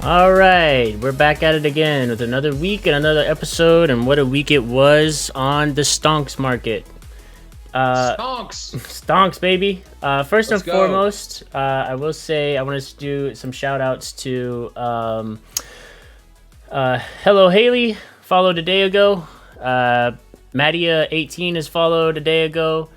All right, we're back at it again with another week and another episode, and what a week it was on the Stonks market. Stonks, baby. First and foremost, I will say I want to do some shout outs to Hello Haley, followed a day ago. Mattia18 is followed a day ago.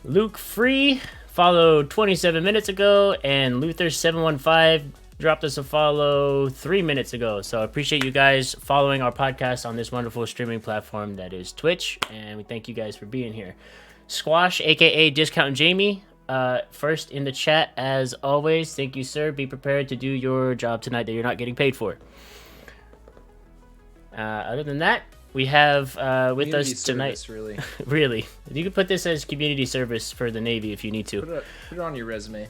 Luke Free followed 27 minutes ago, and Luther715 dropped us a follow 3 minutes ago. So I appreciate you guys following our podcast on this wonderful streaming platform that is Twitch, and we thank you guys for being here. Squash, aka Discount Jamie, first in the chat as always. Thank you, sir. Be prepared to do your job tonight that you're not getting paid for. Other than that, we have with community us tonight. Service, Really, you can put this as community service for the Navy if you need to. Put it on your resume.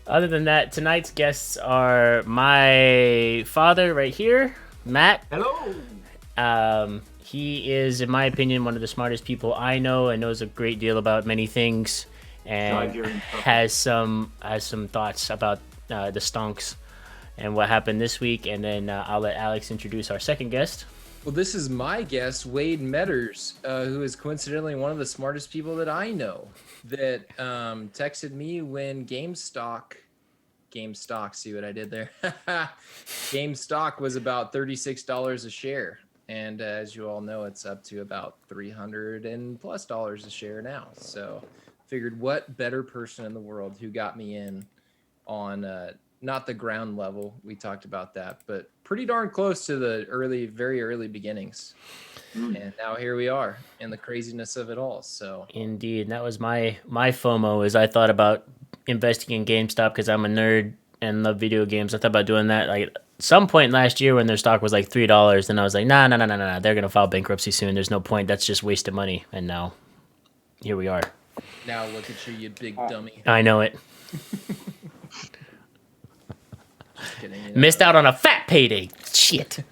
Other than that, tonight's guests are my father right here, Matt. Hello. He is, in my opinion, one of the smartest people I know and knows a great deal about many things, and has some thoughts about the Stonks and what happened this week. And then I'll let Alex introduce our second guest. Well, this is my guest, Wade Metters, who is coincidentally one of the smartest people that I know, that texted me when GameStop, see what I did there? GameStop was about $36 a share. And as you all know, it's up to about $300+ a share now. So figured what better person in the world who got me in on not the ground level, we talked about that, but pretty darn close to the very early beginnings. And now here we are in the craziness of it all. So indeed, and that was my FOMO, is I thought about investing in GameStop because I'm a nerd and love video games. I thought about doing that like some point last year when their stock was like $3, and I was like, nah, they're gonna file bankruptcy soon. There's no point. That's just wasted money. And now here we are. now look at you big dummy. I know it. Just kidding, Missed out on a fat payday. Shit.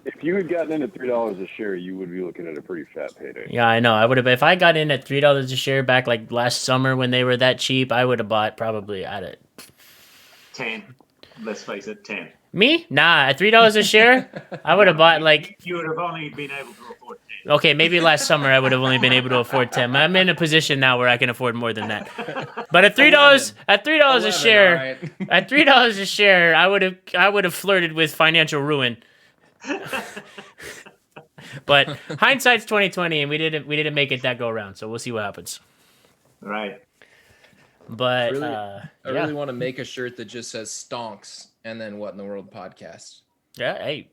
If you had gotten in at $3 a share, you would be looking at a pretty fat payday. Yeah, I know. I would have. If I got in at $3 a share back like last summer when they were that cheap, I would have bought probably at it. 10. Let's face it, 10. Me? Nah, at $3 a share, I would have bought like. You would have only been able to afford 10. Okay, maybe last summer I would have only been able to afford 10. I'm in a position now where I can afford more than that. But at $3 a share, right. at $3 a share, I would have flirted with financial ruin. But hindsight's 2020, and we didn't make it that go around. So we'll see what happens. Right. But I really want to make a shirt that just says Stonks and then What in the World podcast. Yeah, hey,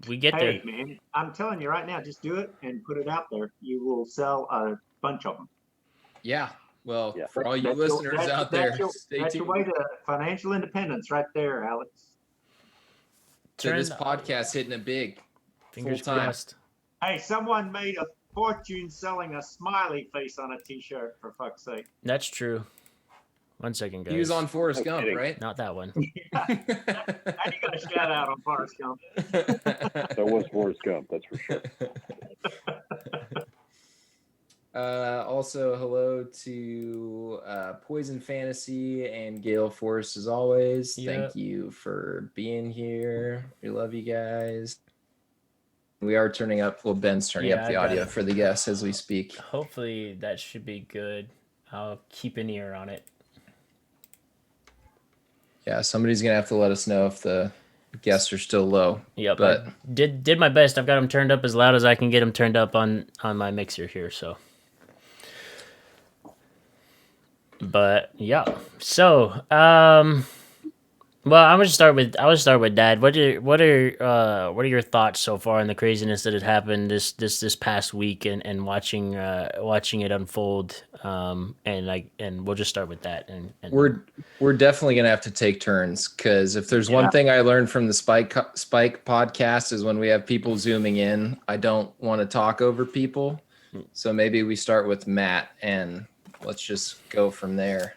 we get there. Hey, man, I'm telling you right now, just do it and put it out there. You will sell a bunch of them. Yeah. Well, Yeah. for all you listeners out there, stay That's your tuned. way to financial independence right there, Alex. So this podcast hitting it big. Fingers full time. crossed. Hey, someone made a fortune selling a smiley face on a T-shirt, for fuck's sake. That's true. 1 second, guys. He was on Forrest No Gump, kidding. right? Not that one. Now you got a shout out on Forrest Gump. That was Forrest Gump, that's for sure. Also, hello to Poison Fantasy and Gale Force as always. Yep. Thank you for being here. We love you guys. We are turning up. Well, Ben's turning Yeah, up the I got audio it. for the guests as we speak. Hopefully that should be good. I'll keep an ear on it. Yeah, somebody's gonna have to let us know if the guests are still low. Yep, But I did my best. I've got them turned up as loud as I can get them turned up on my mixer here. So, but yeah. So, well, I would start with Dad. What are your thoughts so far on the craziness that had happened this past week and watching it unfold? And we'll just start with that. And we're definitely gonna have to take turns, because if there's one thing I learned from the Spike podcast is when we have people zooming in, I don't want to talk over people. So maybe we start with Matt and let's just go from there.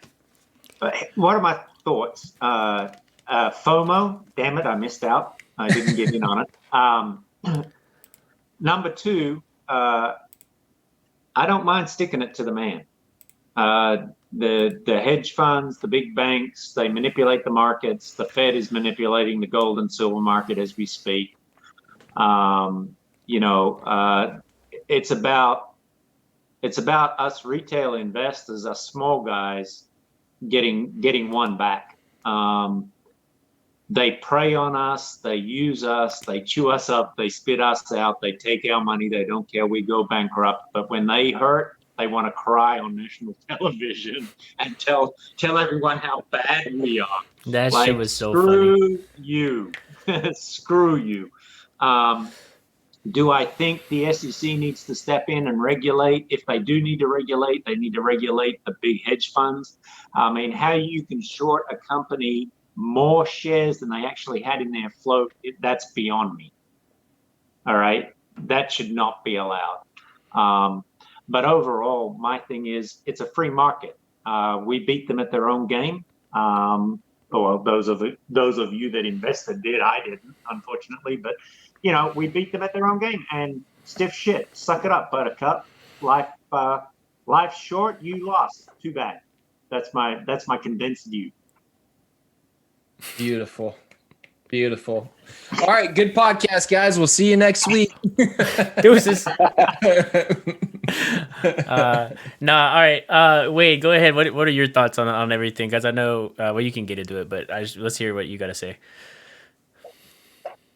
What are my thoughts? FOMO, damn it, I missed out. I didn't get in on it. Number two, I don't mind sticking it to the man. the hedge funds, the big banks, they manipulate the markets. The Fed is manipulating the gold and silver market as we speak. You know, it's about us retail investors, us small guys, getting one back. They prey on us, they use us, they chew us up, they spit us out, they take our money, they don't care we go bankrupt. But when they hurt, they want to cry on national television and tell everyone how bad we are. That Like, shit was so funny. screw you. Screw you. Do I think the SEC needs to step in and regulate? If they do need to regulate, they need to regulate the big hedge funds. I mean, how you can short a company more shares than they actually had in their float, that's beyond me. All right. That should not be allowed. But overall, my thing is it's a free market. We beat them at their own game. Well, those of you that invested did. I didn't, unfortunately. But, you know, we beat them at their own game. And stiff shit. Suck it up, Buttercup. Life's short. You lost. Too bad. That's my condensed view. Beautiful. Beautiful. All right. Good podcast, guys. We'll see you next week. Deuces. Nah, all right. Wade, go ahead. What are your thoughts on everything? Because I know, well, you can get into it, but let's hear what you got to say.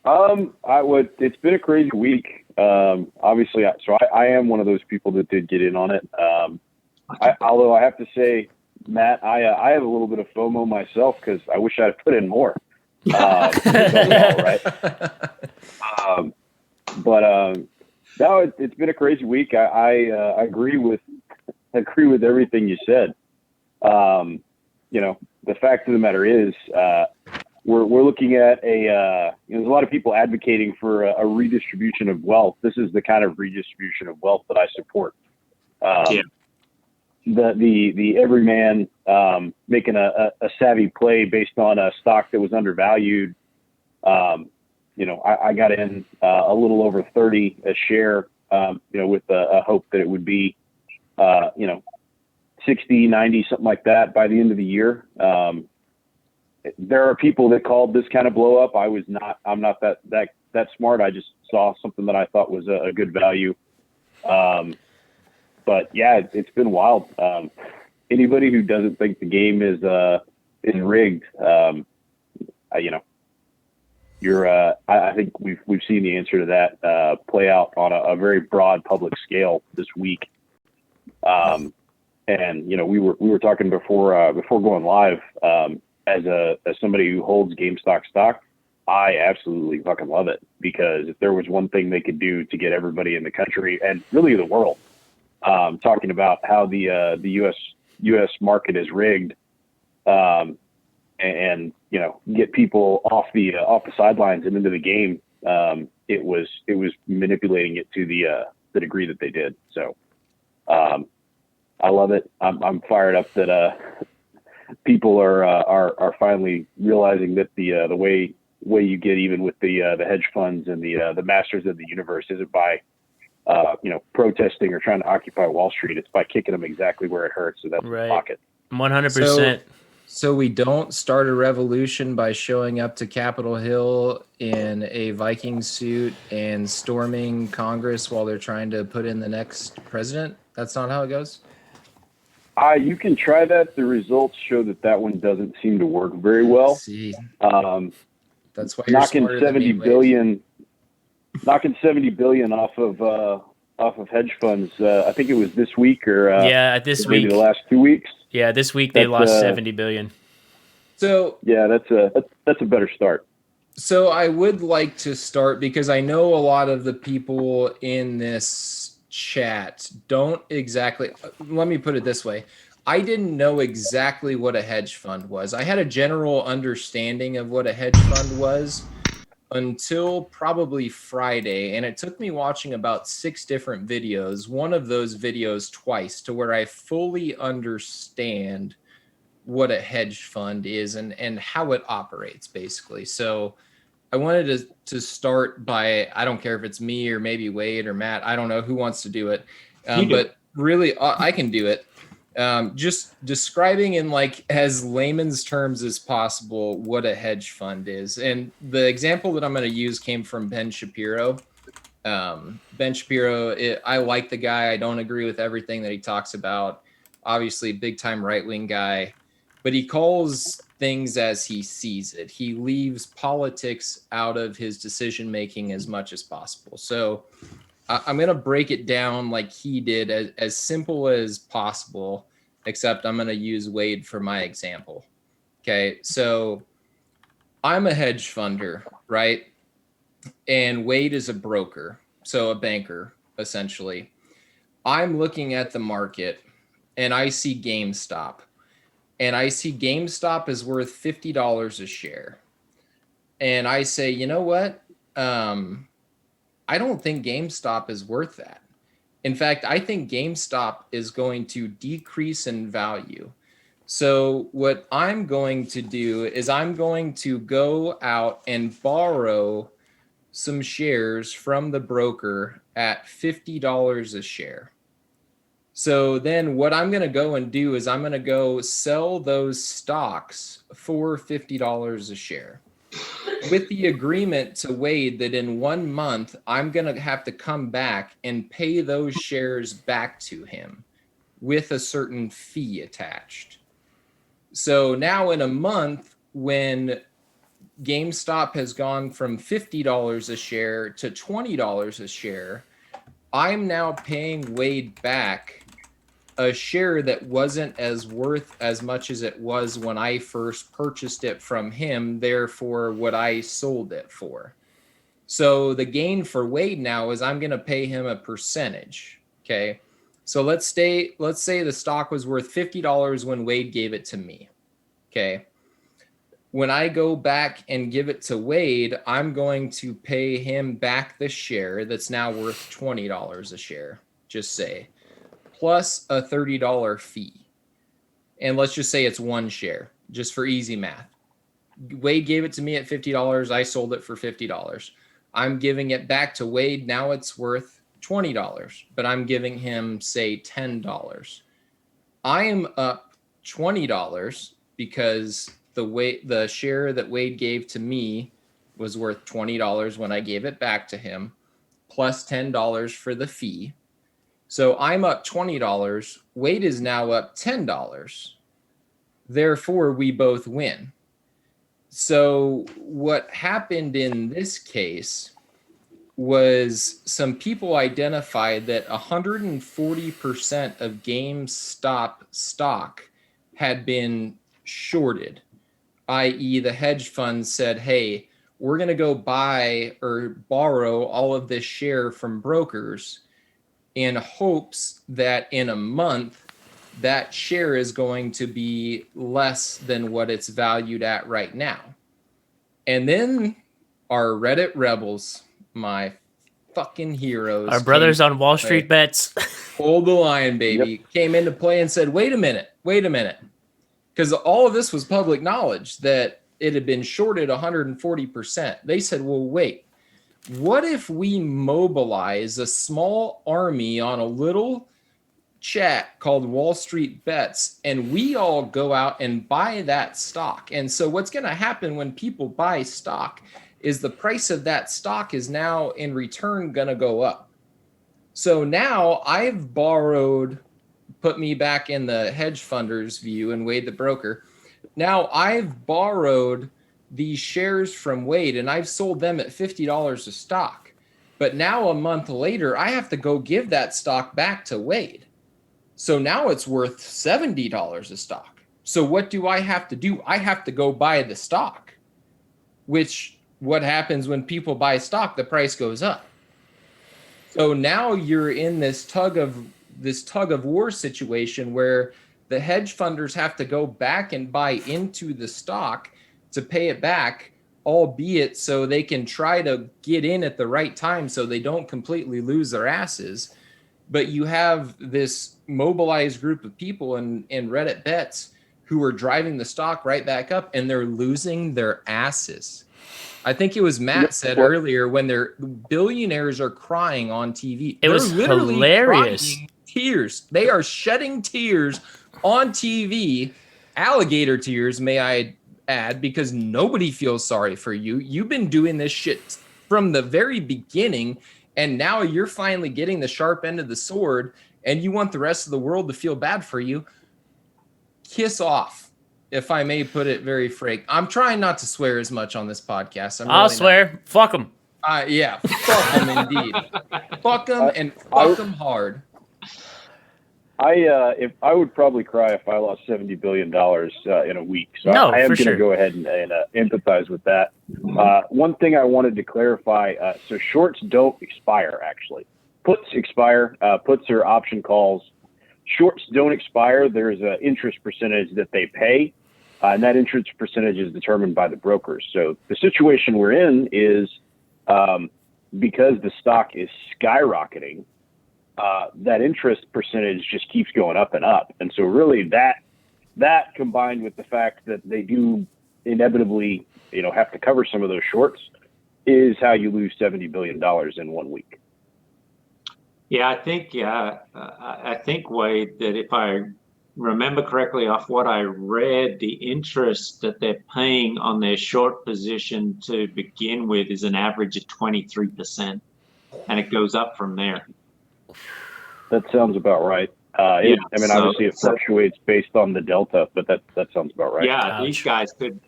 It's been a crazy week. Obviously, I am one of those people that did get in on it. Although I have to say, Matt, I have a little bit of FOMO myself because I wish I'd put in more. Right. No, it's been a crazy week. I agree with everything you said. You know, the fact of the matter is, we're looking at there's a lot of people advocating for a redistribution of wealth. This is the kind of redistribution of wealth that I support. The everyman making a savvy play based on a stock that was undervalued. You know, I got in a little over 30 a share, you know, with a hope that it would be, you know, 60, 90, something like that by the end of the year. There are people that called this kind of blow up. I'm not that smart. I just saw something that I thought was a good value. But yeah, it's been wild. Anybody who doesn't think the game is rigged, you know, I think we've seen the answer to that play out on a very broad public scale this week. And you know, we were talking before going live. As somebody who holds GameStop stock, I absolutely fucking love it, because if there was one thing they could do to get everybody in the country and really the world talking about how the U.S. market is rigged, and you know, get people off the sidelines and into the game, it was manipulating it to the degree that they did. So I love it. I'm fired up that people are finally realizing that the way you get even with the hedge funds and the masters of the universe isn't by you know, protesting or trying to occupy Wall Street. It's by kicking them exactly where it hurts. So that's Right. the pocket. 100%. So we don't start a revolution by showing up to Capitol Hill in a Viking suit and storming Congress while they're trying to put in the next president. That's not how it goes. You can try that. The results show that one doesn't seem to work very well. See, that's why you're knocking smarter than me, knocking 70 billion off of hedge funds. I think it was this week or this maybe week. the last 2 weeks. Yeah, this week they lost 70 billion. So yeah, that's a better start. So I would like to start, because I know a lot of the people in this chat don't exactly, let me put it this way. I didn't know exactly what a hedge fund was. I had a general understanding of what a hedge fund was until probably Friday. And it took me watching about 6 different videos, one of those videos twice, to where I fully understand what a hedge fund is and how it operates, basically. So I wanted to start by, I don't care if it's me or maybe Wade or Matt, I don't know who wants to do it. But really, I can do it. Just describing in like as layman's terms as possible what a hedge fund is. And the example that I'm going to use came from Ben Shapiro. Ben Shapiro, I like the guy. I don't agree with everything that he talks about. Obviously, big time right wing guy, but he calls things as he sees it. He leaves politics out of his decision making as much as possible. So I'm going to break it down like he did, as simple as possible, except I'm going to use Wade for my example. Okay, so I'm a hedge funder, right? And Wade is a broker, so a banker, essentially. I'm looking at the market and I see GameStop. And I see GameStop is worth $50 a share. And I say, you know what? I don't think GameStop is worth that. In fact, I think GameStop is going to decrease in value. So what I'm going to do is I'm going to go out and borrow some shares from the broker at $50 a share. So then what I'm going to go and do is I'm going to go sell those stocks for $50 a share, with the agreement to Wade that in 1 month, I'm going to have to come back and pay those shares back to him with a certain fee attached. So now in a month, when GameStop has gone from $50 a share to $20 a share, I'm now paying Wade back a share that wasn't as worth as much as it was when I first purchased it from him, therefore what I sold it for. So the gain for Wade now is I'm going to pay him a percentage. Okay. So let's say the stock was worth $50 when Wade gave it to me. Okay. When I go back and give it to Wade, I'm going to pay him back the share that's now worth $20 a share, just say, plus a $30 fee. And let's just say it's one share, just for easy math. Wade gave it to me at $50. I sold it for $50. I'm giving it back to Wade. Now it's worth $20, but I'm giving him, say, $10. I am up $20 because the share that Wade gave to me was worth $20 when I gave it back to him, plus $10 for the fee. So I'm up $20. Wade is now up $10. Therefore, we both win. So what happened in this case was some people identified that 140% of GameStop stock had been shorted, i.e. the hedge fund said, hey, we're going to go buy or borrow all of this share from brokers in hopes that in a month, that share is going to be less than what it's valued at right now. And then our Reddit rebels, my fucking heroes, Our brothers on Wall Street bets. Hold the line, baby. Yep. Came into play and said, wait a minute. Because all of this was public knowledge that it had been shorted 140%. They said, well, wait, what if we mobilize a small army on a little chat called Wall Street Bets, and we all go out and buy that stock? And so what's going to happen when people buy stock is the price of that stock is now in return going to go up. So now I've borrowed, put me back in the hedge funders view and Wade the broker. Now I've borrowed these shares from Wade and I've sold them at $50 a stock. But now a month later, I have to go give that stock back to Wade. So now it's worth $70 a stock. So what do I have to do? I have to go buy the stock, which what happens when people buy stock, the price goes up. So now you're in this tug of war situation where the hedge funders have to go back and buy into the stock to pay it back, albeit so they can try to get in at the right time so they don't completely lose their asses. But you have this mobilized group of people in Reddit bets who are driving the stock right back up, and they're losing their asses. I think it was Matt said earlier when their billionaires are crying on TV. It was literally hilarious. Tears. They are shedding tears on TV, alligator tears, may I add, because nobody feels sorry for you. You've been doing this shit from the very beginning, and now you're finally getting the sharp end of the sword, and you want the rest of the world to feel bad for you. Kiss off, if I may put it very frank. I'm trying not to swear as much on this podcast. I'll swear. Fuck them. Yeah, fuck them indeed. Fuck them and fuck them hard. If I would probably cry if I lost $70 billion in a week. So No, I am for going to sure. go ahead and empathize with that. One thing I wanted to clarify: so shorts don't expire. Actually, puts expire. Puts are option calls. Shorts don't expire. There's an interest percentage that they pay, and that interest percentage is determined by the brokers. So the situation we're in is because the stock is skyrocketing. That interest percentage just keeps going up and up. And so really that combined with the fact that they do inevitably, have to cover some of those shorts is how you lose $70 billion in 1 week. Yeah, I think, Wade, that if I remember correctly off what I read, the interest that they're paying on their short position to begin with is an average of 23%, and it goes up from there. That sounds about right. Obviously it fluctuates based on the delta, but that sounds about right. Yeah, Ouch. these guys could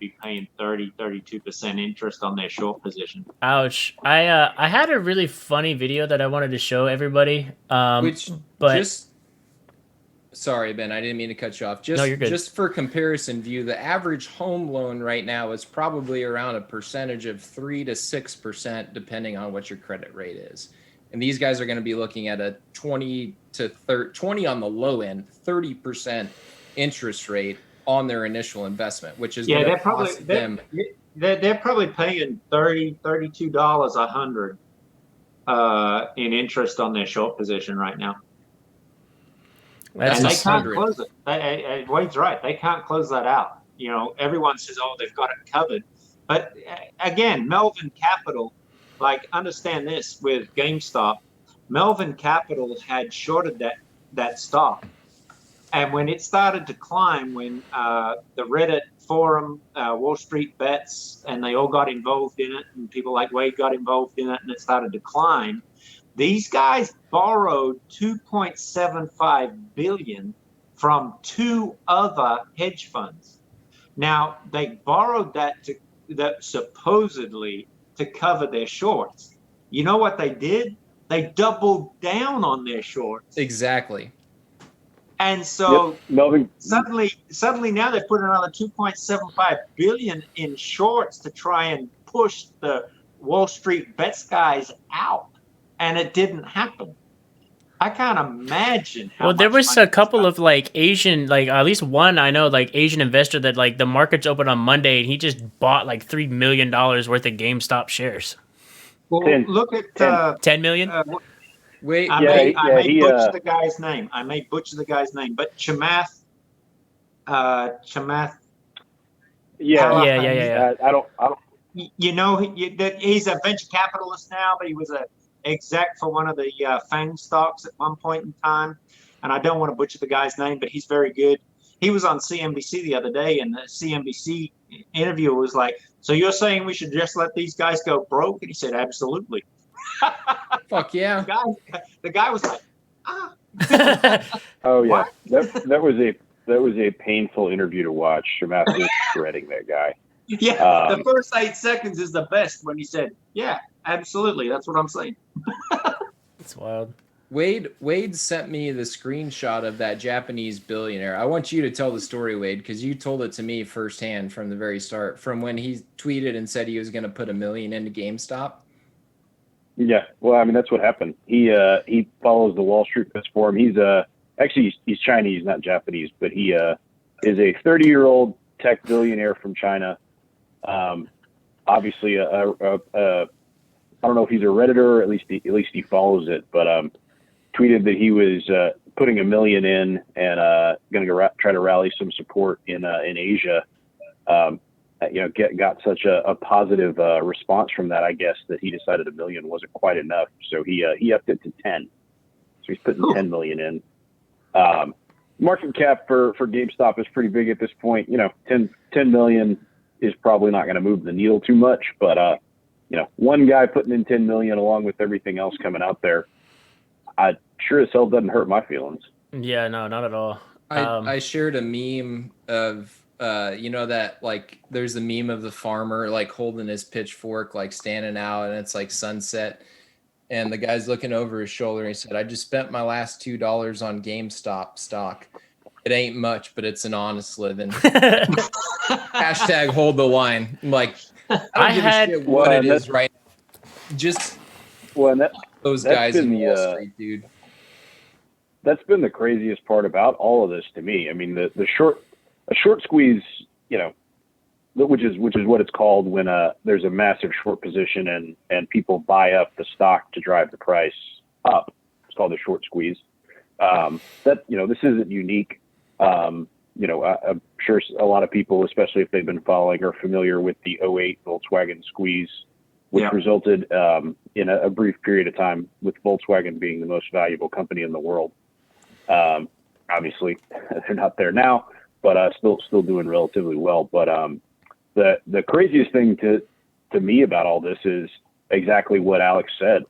be paying 32% interest on their short position. Ouch. I had a really funny video that I wanted to show everybody. Sorry, Ben, I didn't mean to cut you off. No, you're good. Just for comparison view, the average home loan right now is probably around a percentage of 3 to 6%, depending on what your credit rate is. And these guys are going to be looking at a 20 on the low end, 30% interest rate on their initial investment, which is going to cost them. They're probably paying $32 100 in interest on their short position right now. That's and they 100. can't close it. Wade's right. They can't close that out. Everyone says, "Oh, they've got it covered," but again, Melvin Capital. Understand this with GameStop, Melvin Capital had shorted that stock. And when it started to climb, when the Reddit forum, Wall Street Bets, and they all got involved in it, and people like Wade got involved in it, and it started to climb, these guys borrowed $2.75 billion from two other hedge funds. Now, they borrowed that supposedly to cover their shorts. You know what they did? They doubled down on their shorts. Exactly. And so Melvin, suddenly now they've put another $2.75 billion in shorts to try and push the Wall Street Bets guys out. And it didn't happen. I can't imagine how there much was money a couple of Asian, at least one I know, Asian investor that the market's open on Monday and he just bought $3 million worth of GameStop shares. Well, look at 10 million. Wait, I may butcher the guy's name. But Chamath. Yeah. I don't. He's a venture capitalist now, but he was a exec for one of the FANG stocks at one point in time. And I don't want to butcher the guy's name, but he's very good. He was on CNBC the other day, and the CNBC interviewer was like, "So you're saying we should just let these guys go broke?" And he said, "Absolutely." Fuck yeah. The guy was like, "Ah." Oh yeah, that was a painful interview to watch. Shamath was shredding that guy. Yeah, the first 8 seconds is the best when he said, "Yeah, absolutely." That's what I'm saying. It's wild. Wade sent me the screenshot of that Japanese billionaire. I want you to tell the story, Wade, because you told it to me firsthand from the very start, from when he tweeted and said he was going to put $1 million into GameStop. Yeah, well, that's what happened. He follows the Wall Street Bets forum. He's he's Chinese, not Japanese, but he is a 30-year-old tech billionaire from China. Obviously, I don't know if he's a Redditor, or at least he follows it, but tweeted that he was putting $1 million in and going to try to rally some support in Asia. Got such a positive response from that, I guess, that he decided $1 million wasn't quite enough, so he upped it to 10. So he's putting 10 million in. market cap for GameStop is pretty big at this point. 10 million is probably not going to move the needle too much, but one guy putting in 10 million along with everything else coming out there, I sure as hell doesn't hurt my feelings. Yeah, no, not at all. I shared a meme of that, like, there's a meme of the farmer like holding his pitchfork, like standing out, and it's like sunset, and the guy's looking over his shoulder, and he said, I just spent my last $2 on GameStop stock. It ain't much, but it's an honest living. Hashtag hold the line. I'm like, I don't give a shit what it is right now. Just those guys in Wall Street, dude. That's been the craziest part about all of this to me. I mean, a short squeeze, which is what it's called when there's a massive short position and people buy up the stock to drive the price up. It's called a short squeeze. This isn't unique. I'm sure a lot of people, especially if they've been following, are familiar with the '08 Volkswagen squeeze, which resulted in a brief period of time with Volkswagen being the most valuable company in the world. Obviously, they're not there now, but still doing relatively well. But the craziest thing to me about all this is exactly what Alex said.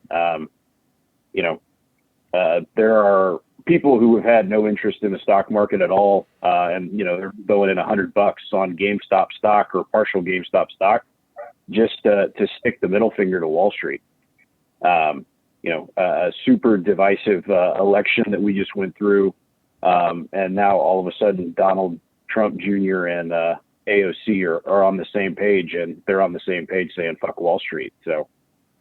There are people who have had no interest in the stock market at all, and they're throwing in $100 on GameStop stock or partial GameStop stock just to stick the middle finger to Wall Street. A super divisive election that we just went through, and now all of a sudden Donald Trump Jr. and AOC are on the same page, and they're on the same page saying fuck Wall Street. So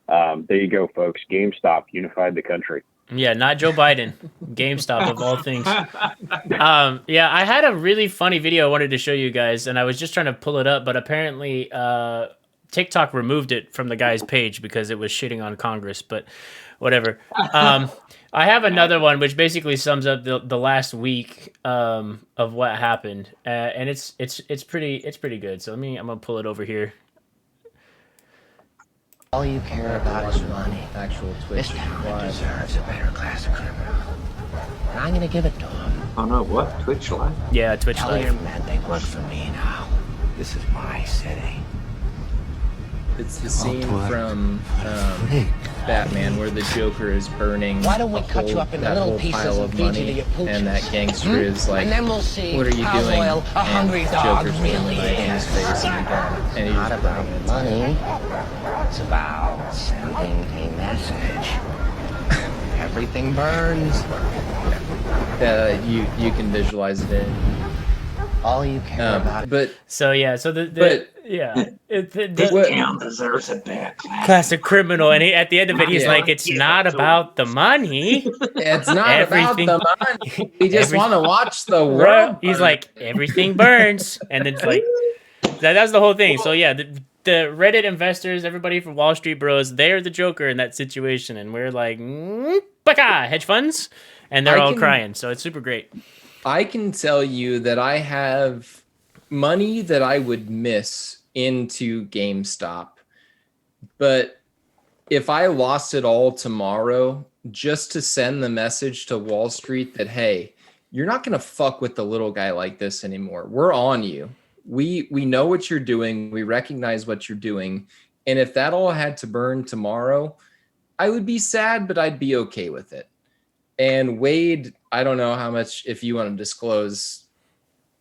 there you go, folks. GameStop unified the country. Yeah, not Joe Biden. GameStop of all things. I had a really funny video I wanted to show you guys, and I was just trying to pull it up, but apparently TikTok removed it from the guy's page because it was shitting on Congress, but whatever. I have another one which basically sums up the last week of what happened, and it's pretty good. So I'm gonna pull it over here. All you care about is money. Actual Twitch. This town deserves a better class of criminal. And I'm gonna give it to him. Oh no, what? Twitch Live? Yeah, Twitch Tell your Live. men they work for me now. This is my city. It's the scene from Batman where the Joker is burning. Why don't we cut you up into little pieces pile and of feed you to money, your pooches? and that gangster is like, And then we'll see "What are you how doing?" loyal a hungry and dog Joker's really putting a knife in his is. face and he's Not just about burning it. money. It's about sending a message. Everything burns. You can visualize it in. All you care about. But So the Town deserves a bad class of criminal, and at the end of it, he's Yeah. like, "It's not about the money." it's not Everything- about the money. We just want to watch the Right? world. He's burn. like, everything burns, and then it's like that's the whole thing. So yeah, the Reddit investors, everybody from Wall Street Bros, they're the Joker in that situation, and we're like, baka, hedge funds, and they're all crying. So it's super great. I can tell you that I have money that I would miss into GameStop, but if I lost it all tomorrow, just to send the message to Wall Street that, hey, you're not going to fuck with the little guy like this anymore. We're on you. We know what you're doing. We recognize what you're doing. And if that all had to burn tomorrow, I would be sad, but I'd be okay with it. And Wade, I don't know how much, if you want to disclose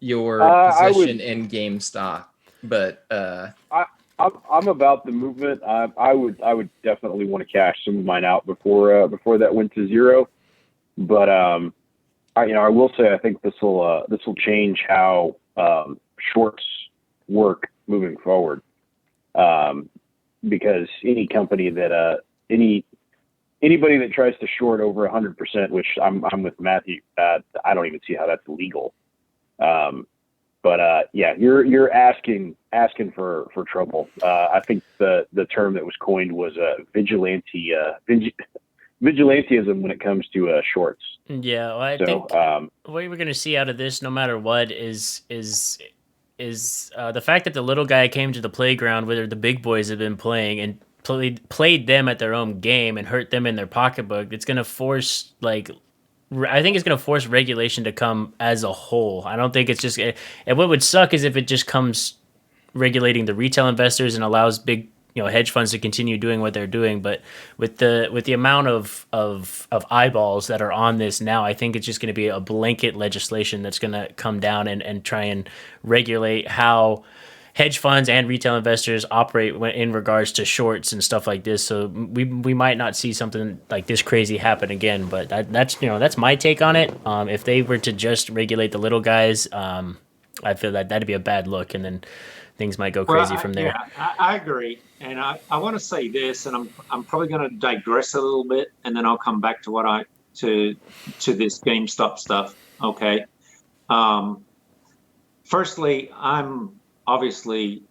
your position in GameStop, but I'm about the movement. I would definitely want to cash some of mine out before that went to zero. But I will say I think this will change how shorts work moving forward. Because any company that anybody that tries to short over 100%, which I'm with Matthew, I don't even see how that's legal. But you're asking for trouble. I think the term that was coined was vigilantism when it comes to shorts. Yeah, well, I think what we're going to see out of this, no matter what, is the fact that the little guy came to the playground where the big boys have been playing and played them at their own game and hurt them in their pocketbook. It's going to force I think it's going to force regulation to come as a whole. I don't think it's just. And what would suck is if it just comes regulating the retail investors and allows big hedge funds to continue doing what they're doing. But with the amount of eyeballs that are on this now, I think it's just going to be a blanket legislation that's going to come down and try and regulate how hedge funds and retail investors operate in regards to shorts and stuff like this. So we might not see something like this crazy happen again. But that's my take on it. If they were to just regulate the little guys, I feel that that'd be a bad look, and then things might go crazy from there. Yeah, I agree, and I want to say this, and I'm probably going to digress a little bit, and then I'll come back to to this GameStop stuff. Okay. Firstly, I'm obviously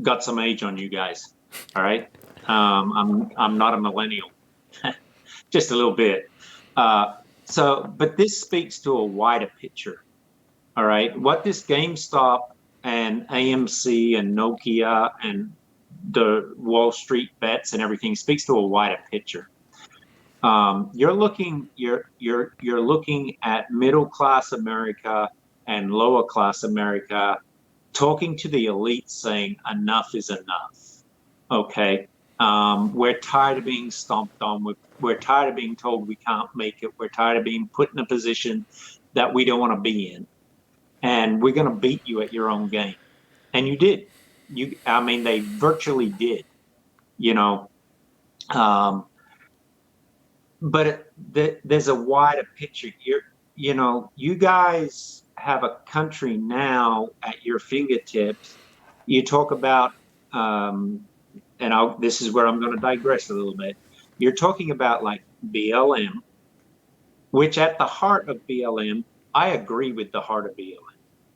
got some age on you guys. All right. I'm not a millennial, just a little bit. But this speaks to a wider picture. All right. What this GameStop and AMC and Nokia and the Wall Street bets and everything speaks to a wider picture. You're looking at middle class America and lower class America talking to the elite, saying enough is enough. Okay, we're tired of being stomped on. We're tired of being told we can't make it. We're tired of being put in a position that we don't want to be in. And we're going to beat you at your own game. And you did. They virtually did, but there's a wider picture. You guys have a country now at your fingertips. You talk about, this is where I'm going to digress a little bit. You're talking about like BLM, which at the heart of BLM, I agree with the heart of BLM.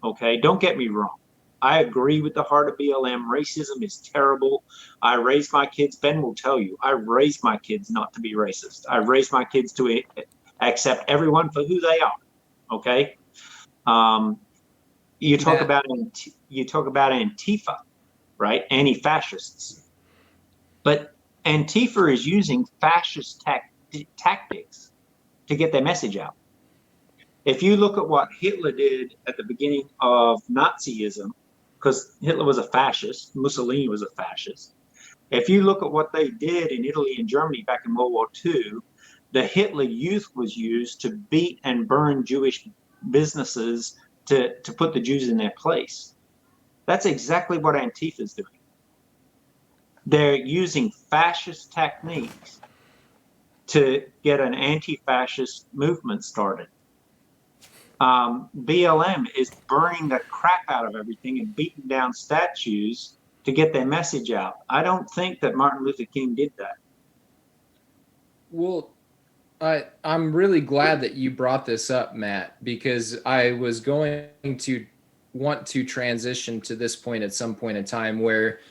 Okay, don't get me wrong. I agree with the heart of BLM. Racism is terrible. I raised my kids. Ben will tell you, I raised my kids not to be racist. I raised my kids to accept everyone for who they are. Okay. You talk about Antifa, right? Anti-fascists. But Antifa is using fascist tactics to get their message out. If you look at what Hitler did at the beginning of Nazism, because Hitler was a fascist, Mussolini was a fascist. If you look at what they did in Italy and Germany back in World War II, the Hitler Youth was used to beat and burn Jewish businesses to put the Jews in their place. That's exactly what Antifa is doing. They're using fascist techniques to get an anti-fascist movement started. BLM is burning the crap out of everything and beating down statues to get their message out. I don't think that Martin Luther King did that. Well, I'm really glad that you brought this up, Matt, because I was going to want to transition to this point at some point in time where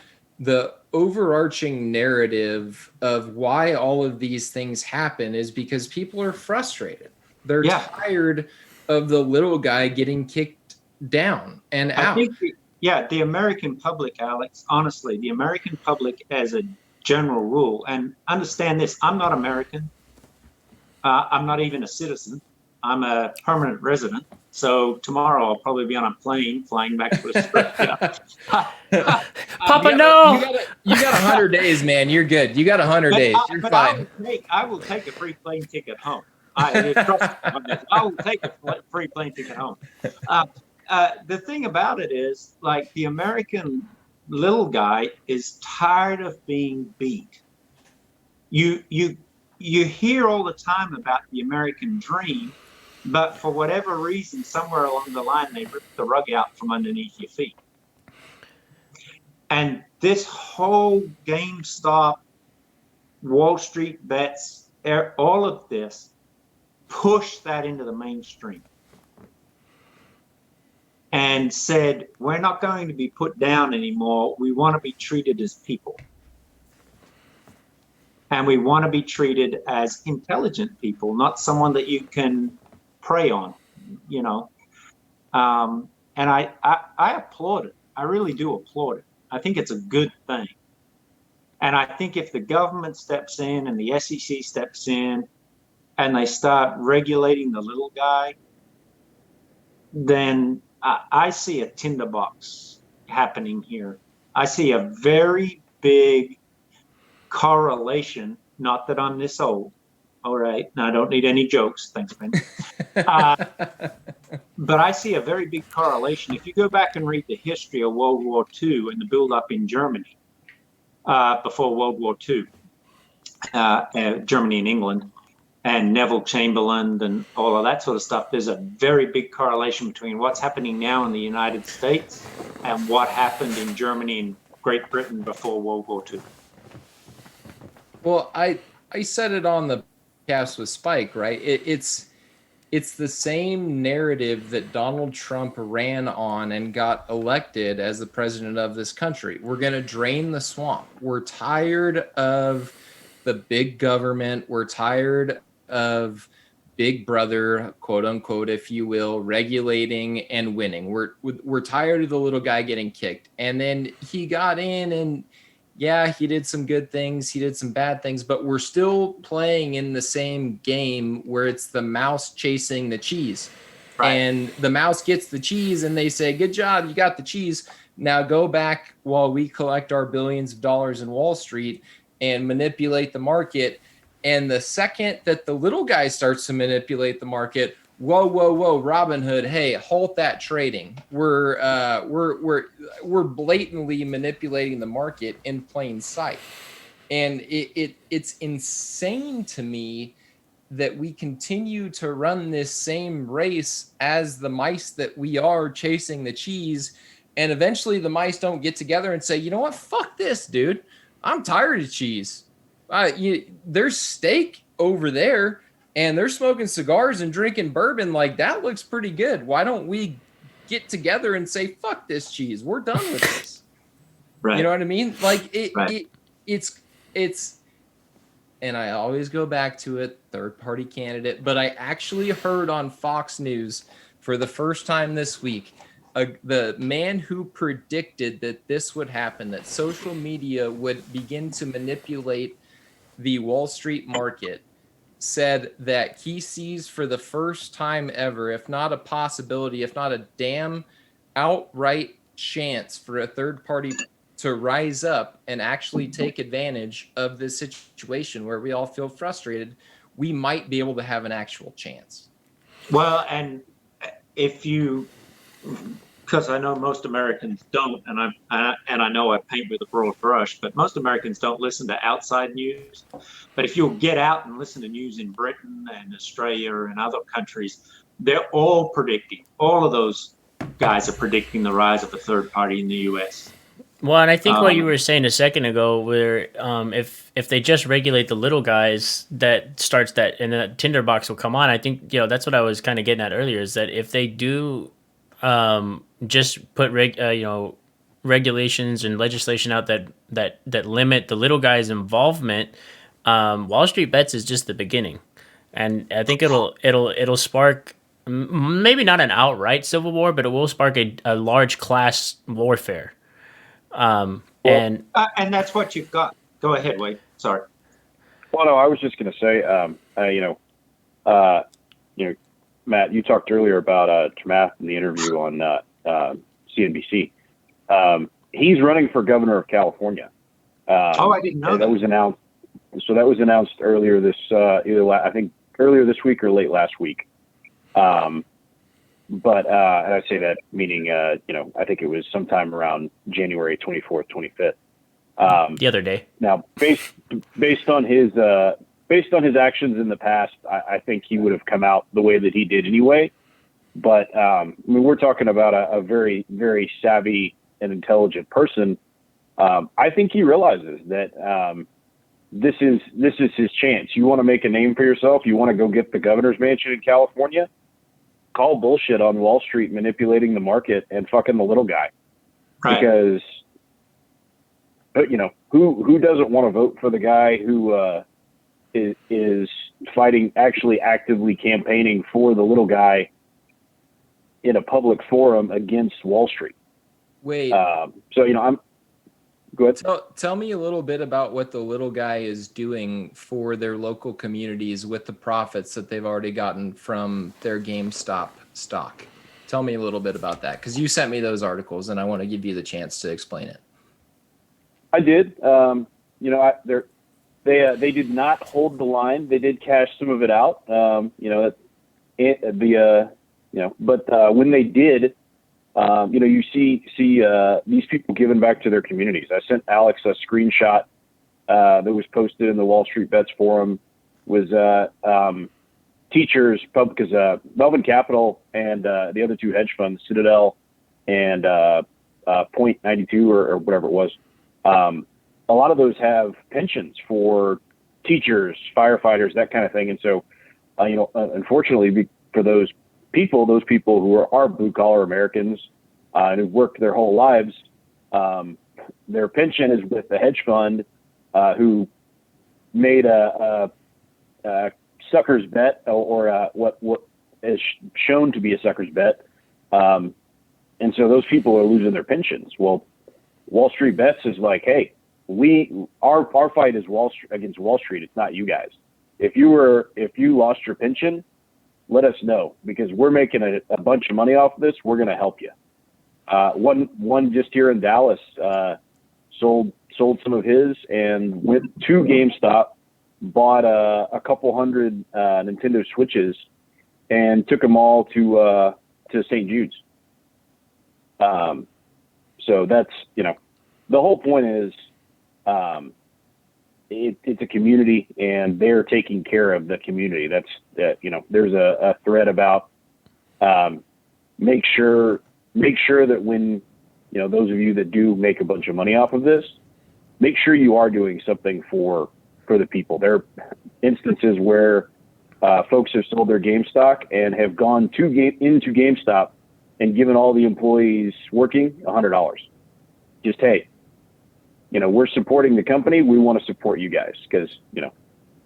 the overarching narrative of why all of these things happen is because people are frustrated. They're tired of the little guy getting kicked down and out. I think the American public, Alex, honestly, the American public as a general rule, and understand this, I'm not American. I'm not even a citizen. I'm a permanent resident. So tomorrow I'll probably be on a plane flying back to Australia. Papa, no! You got 100 days, man. You're good. You the 100 days. You're fine. I will take a free plane ticket home. I will take a free plane ticket home. The thing about it is, like, the American little guy is tired of being beat. You hear all the time about the American dream, but for whatever reason, somewhere along the line, they ripped the rug out from underneath your feet. And this whole GameStop, Wall Street bets, all of this, push that into the mainstream and said, we're not going to be put down anymore. We want to be treated as people. And we want to be treated as intelligent people, not someone that you can prey on, And I applaud it. I really do applaud it. I think it's a good thing. And I think if the government steps in and the SEC steps in, and they start regulating the little guy, then I see a tinderbox happening here. I see a very big correlation. Not that I'm this old, all right, and I don't need any jokes. Thanks, Ben. But I see a very big correlation. If you go back and read the history of World War II and the buildup in Germany before World War II, Germany and England, and Neville Chamberlain and all of that sort of stuff, there's a very big correlation between what's happening now in the United States and what happened in Germany and Great Britain before World War II. Well, I said it on the podcast with Spike, right? It's the same narrative that Donald Trump ran on and got elected as the president of this country. We're going to drain the swamp. We're tired of the big government. We're tired of Big Brother, quote unquote, if you will, regulating and winning. We're tired of the little guy getting kicked. And then he got in, and yeah, he did some good things, he did some bad things, but we're still playing in the same game where it's the mouse chasing the cheese. Right. And the mouse gets the cheese and they say, good job, you got the cheese. Now go back while we collect our billions of dollars in Wall Street and manipulate the market. And the second that the little guy starts to manipulate the market, whoa, Robin Hood, hey, halt that trading. We're blatantly manipulating the market in plain sight. And it's insane to me that we continue to run this same race as the mice that we are chasing the cheese. And eventually the mice don't get together and say, you know what, fuck this, dude. I'm tired of cheese. There's steak over there and they're smoking cigars and drinking bourbon. Like, that looks pretty good. Why don't we get together and say, fuck this cheese. We're done with this. Right. You know what I mean? Like it's, and I always go back to it, third party candidate, but I actually heard on Fox News for the first time this week, the man who predicted that this would happen, that social media would begin to manipulate the Wall Street market, said that he sees for the first time ever, if not a possibility, if not a damn outright chance for a third party to rise up and actually take advantage of this situation where we all feel frustrated. We might be able to have an actual chance. Well, and if you, because I know most Americans don't, and I know I paint with a broad brush, but most Americans don't listen to outside news. But if you'll get out and listen to news in Britain and Australia and other countries, they're all predicting. All of those guys are predicting the rise of a third party in the U.S. Well, and I think what you were saying a second ago, where if they just regulate the little guys, that starts that, and the tinderbox will come on. I think that's what I was kind of getting at earlier, is that if they do just put regulations and legislation out that limit the little guys' involvement, Wall Street Bets is just the beginning, and I think it'll spark maybe not an outright civil war, but it will spark a large class warfare. And that's what you've got. Go ahead, Wade. Sorry. Well, no, I was just going to say, Matt, you talked earlier about Tremath in the interview on CNBC. He's running for governor of California. I didn't know that. That was announced. So that was announced earlier this, I think earlier this week or late last week. But and I say that meaning, I think it was sometime around January 24th, 25th. The other day. Now, based on his actions in the past, I think he would have come out the way that he did anyway. But we're talking about a very, very savvy and intelligent person. I think he realizes that this is his chance. You want to make a name for yourself. You want to go get the governor's mansion in California. Call bullshit on Wall Street manipulating the market and fucking the little guy. Right. Because, who doesn't want to vote for the guy who is fighting, actually actively campaigning for the little guy in a public forum against Wall Street? Wait. Go Go ahead. Tell me a little bit about what the little guy is doing for their local communities with the profits that they've already gotten from their GameStop stock. Tell me a little bit about that, because you sent me those articles and I want to give you the chance to explain it. I did. They did not hold the line. They did cash some of it out. But when they did, you see these people giving back to their communities. I sent Alex a screenshot that was posted in the Wall Street Bets forum. Was teachers, because Melvin Capital and the other two hedge funds, Citadel and Point 92 or whatever it was, a lot of those have pensions for teachers, firefighters, that kind of thing. And so, unfortunately, for those people who are blue collar Americans and who've worked their whole lives, their pension is with the hedge fund who made a sucker's bet or what is shown to be a sucker's bet. And so those people are losing their pensions. Well, Wall Street Bets is like, hey, our fight is against Wall Street. It's not you guys. If you lost your pension, let us know, because we're making a bunch of money off of this. We're going to help you. One just here in Dallas sold some of his and went to GameStop, bought a couple hundred Nintendo Switches, and took them all to St. Jude's. So that's, the whole point is it's a community, and they're taking care of the community. There's a thread about make sure that when those of you that do make a bunch of money off of this, make sure you are doing something for the people. There are instances where folks have sold their GameStop and have gone into GameStop and given all the employees working $100. Just, hey, we're supporting the company. We want to support you guys, because,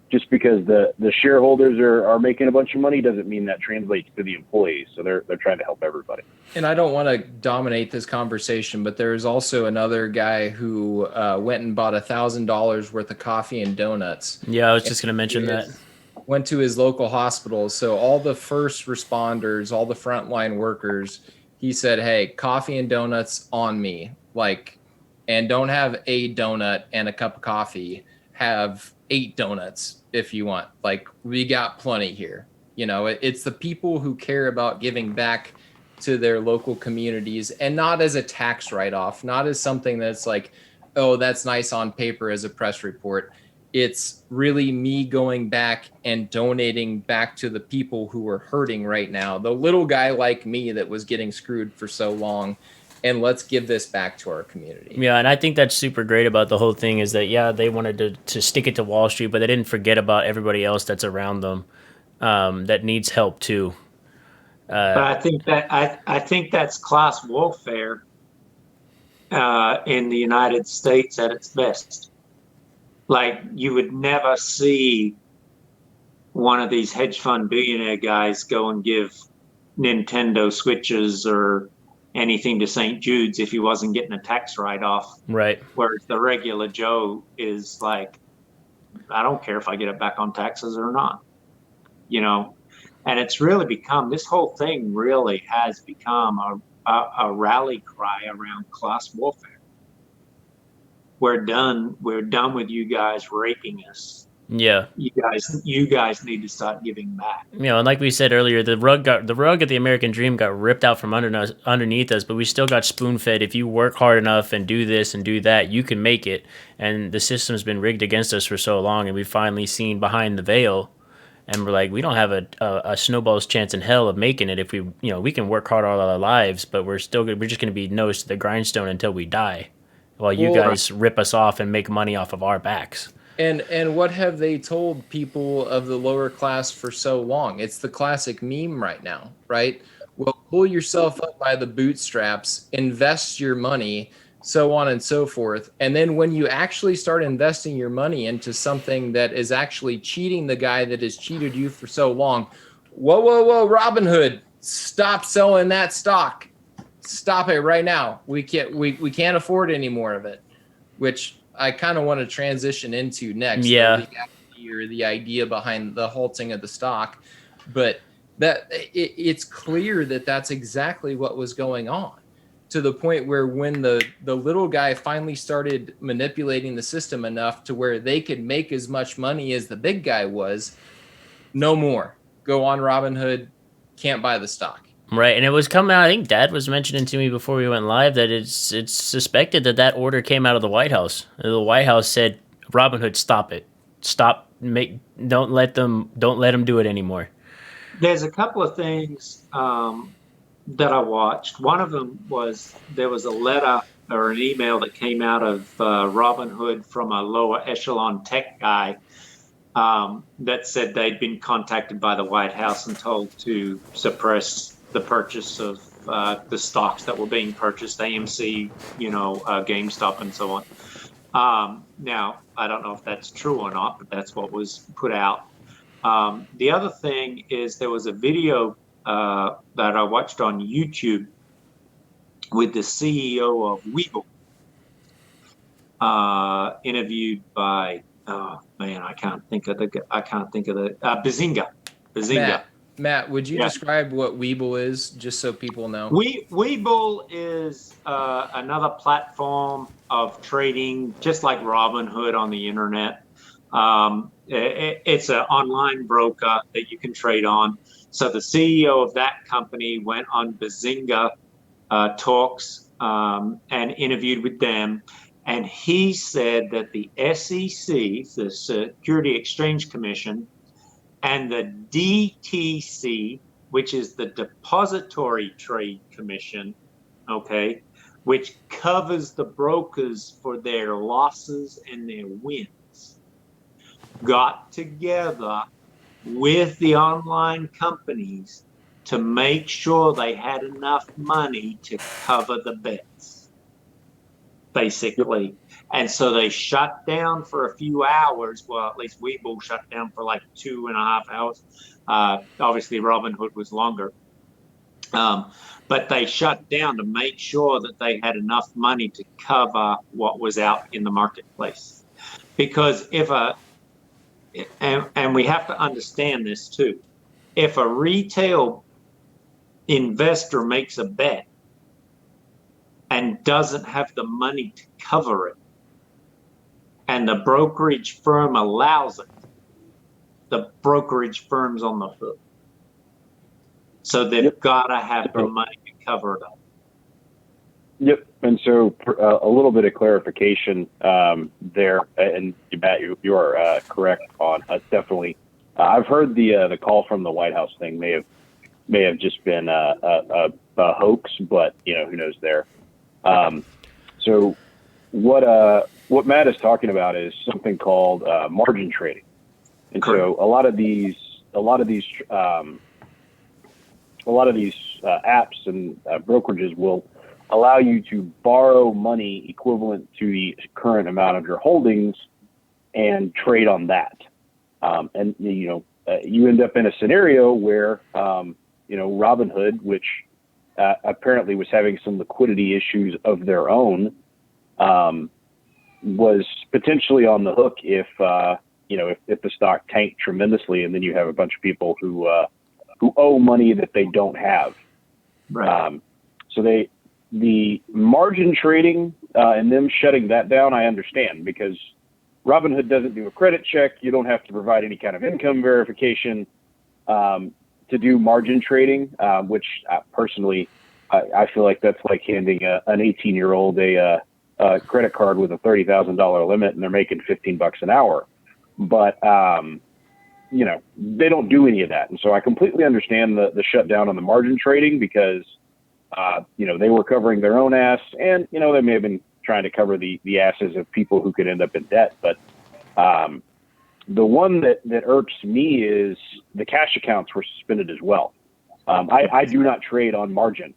just because the shareholders are making a bunch of money doesn't mean that translates to the employees. So they're trying to help everybody. And I don't want to dominate this conversation, but there is also another guy who went and bought $1,000 worth of coffee and donuts. Yeah, I was just going to mention that. Went to his local hospital. So all the first responders, all the frontline workers, he said, hey, coffee and donuts on me. And don't have a donut and a cup of coffee. Have 8 donuts if you want. We got plenty here. It's the people who care about giving back to their local communities, and not as a tax write-off, not as something that's like, oh, that's nice on paper as a press report. It's really me going back and donating back to the people who are hurting right now. The little guy like me that was getting screwed for so long. And let's give this back to our community. Yeah, and I think that's super great about the whole thing is that, yeah, they wanted to stick it to Wall Street, but they didn't forget about everybody else that's around them that needs help too. But I think that's class warfare in the United States at its best. You would never see one of these hedge fund billionaire guys go and give Nintendo Switches or anything to St. Jude's if he wasn't getting a tax write-off. Right. Whereas the regular Joe is like, I don't care if I get it back on taxes or not. And it's really become, this whole thing really has become a rally cry around class warfare. We're done with you guys raping us. Yeah. You guys need to start giving back. And like we said earlier, the rug of the American dream got ripped out from underneath us, but we still got spoon-fed. If you work hard enough and do this and do that, you can make it. And the system's been rigged against us for so long, and we've finally seen behind the veil, and we're like, we don't have a snowball's chance in hell of making it if we can work hard all our lives, but we're just going to be nose to the grindstone until we die, while you guys rip us off and make money off of our backs. And what have they told people of the lower class for so long? It's the classic meme right now, right? Well, pull yourself up by the bootstraps, invest your money, so on and so forth. And then when you actually start investing your money into something that is actually cheating the guy that has cheated you for so long, whoa, Robinhood, stop selling that stock. Stop it right now. We can't afford any more of it. which I kind of want to transition into next, the Yeah. legality or the idea behind the halting of the stock. But it's clear that that's exactly what was going on, to the point where when the little guy finally started manipulating the system enough to where they could make as much money as the big guy was, no more. Go on Robinhood, can't buy the stock. Right, and it was coming out. I think Dad was mentioning to me before we went live that it's suspected that that order came out of the White House. The White House said, "Robinhood, stop it, stop, don't let them do it anymore." There's a couple of things that I watched. One of them was there was a letter or an email that came out of Robinhood from a lower echelon tech guy that said they'd been contacted by the White House and told to suppress the purchase of the stocks that were being purchased, AMC, GameStop, and so on. Now, I don't know if that's true or not, but that's what was put out. The other thing is there was a video that I watched on YouTube with the CEO of Webull, interviewed by I can't think of the Bazinga. Matt, would you describe what Webull is, just so people know? Webull is another platform of trading, just like Robinhood on the internet. It's an online broker that you can trade on. So the CEO of that company went on Bazinga Talks and interviewed with them. And he said that the SEC, the Security Exchange Commission, and the DTC, which is the Depository Trade Commission, okay, which covers the brokers for their losses and their wins, got together with the online companies to make sure they had enough money to cover the bets, basically. And so they shut down for a few hours. Well, at least Webull shut down for like 2.5 hours. Obviously, Robinhood was longer. But they shut down to make sure that they had enough money to cover what was out in the marketplace. Because and we have to understand this too, if a retail investor makes a bet and doesn't have the money to cover it, and the brokerage firm allows it, the brokerage firm's on the hook. So they've got to have the money to cover it up. Yep. And so a little bit of clarification there, and Matt, you are correct on definitely. I've heard the call from the White House thing may have just been a hoax, but who knows there. So what Matt is talking about is something called margin trading, and so a lot of these apps and brokerages will allow you to borrow money equivalent to the current amount of your holdings and trade on that. And you end up in a scenario where Robinhood, which apparently was having some liquidity issues of their own, was potentially on the hook if the stock tanked tremendously, and then you have a bunch of people who owe money that they don't have. Right. So the margin trading and them shutting that down, I understand, because Robinhood doesn't do a credit check. You don't have to provide any kind of income verification to do margin trading, which personally, I feel like that's like handing an 18-year-old a credit card with a $30,000 limit, and they're making $15 an hour. But they don't do any of that, and so I completely understand the shutdown on the margin trading because they were covering their own ass, and they may have been trying to cover the asses of people who could end up in debt. But the one that irks me is the cash accounts were suspended as well. I do not trade on margin.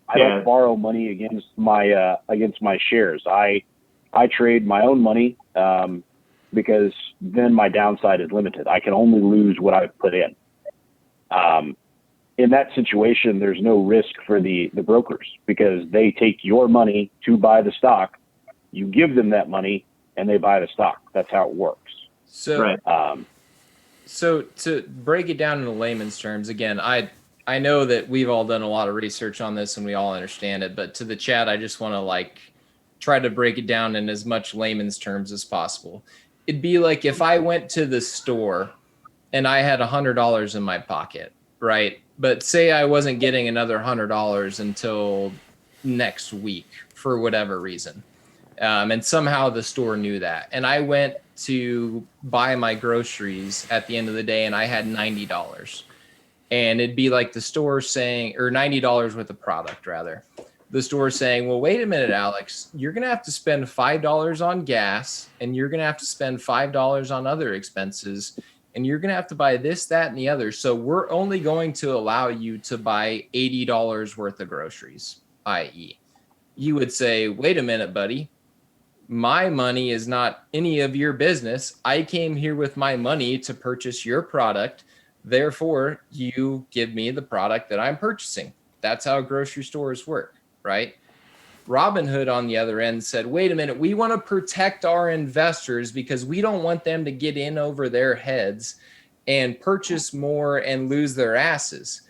I don't borrow money against my shares. I trade my own money because then my downside is limited. I can only lose what I've put in. In that situation, there's no risk for the brokers because they take your money to buy the stock, You give them that money and they buy the stock. That's how it works. So, Right. So to break it down in layman's terms, again, I know that we've all done a lot of research on this and we all understand it, but to the chat, I just want to try to break it down in as much layman's terms as possible. It'd be like if I went to the store and I had $100 in my pocket, right? But say I wasn't getting another $100 until next week for whatever reason. And somehow the store knew that. And I went to buy my groceries at the end of the day and I had $90. And it'd be like the store saying, or $90 worth of product rather. The store saying, well, wait a minute, Alex, you're going to have to spend $5 on gas and you're going to have to spend $5 on other expenses. And you're going to have to buy this, that, and the other. So we're only going to allow you to buy $80 worth of groceries, i.e. you would say, wait a minute, buddy. My money is not any of your business. I came here with my money to purchase your product. Therefore, you give me the product that I'm purchasing. That's how grocery stores work, right? Robinhood, on the other end, said, wait a minute, we want to protect our investors because we don't want them to get in over their heads and purchase more and lose their asses.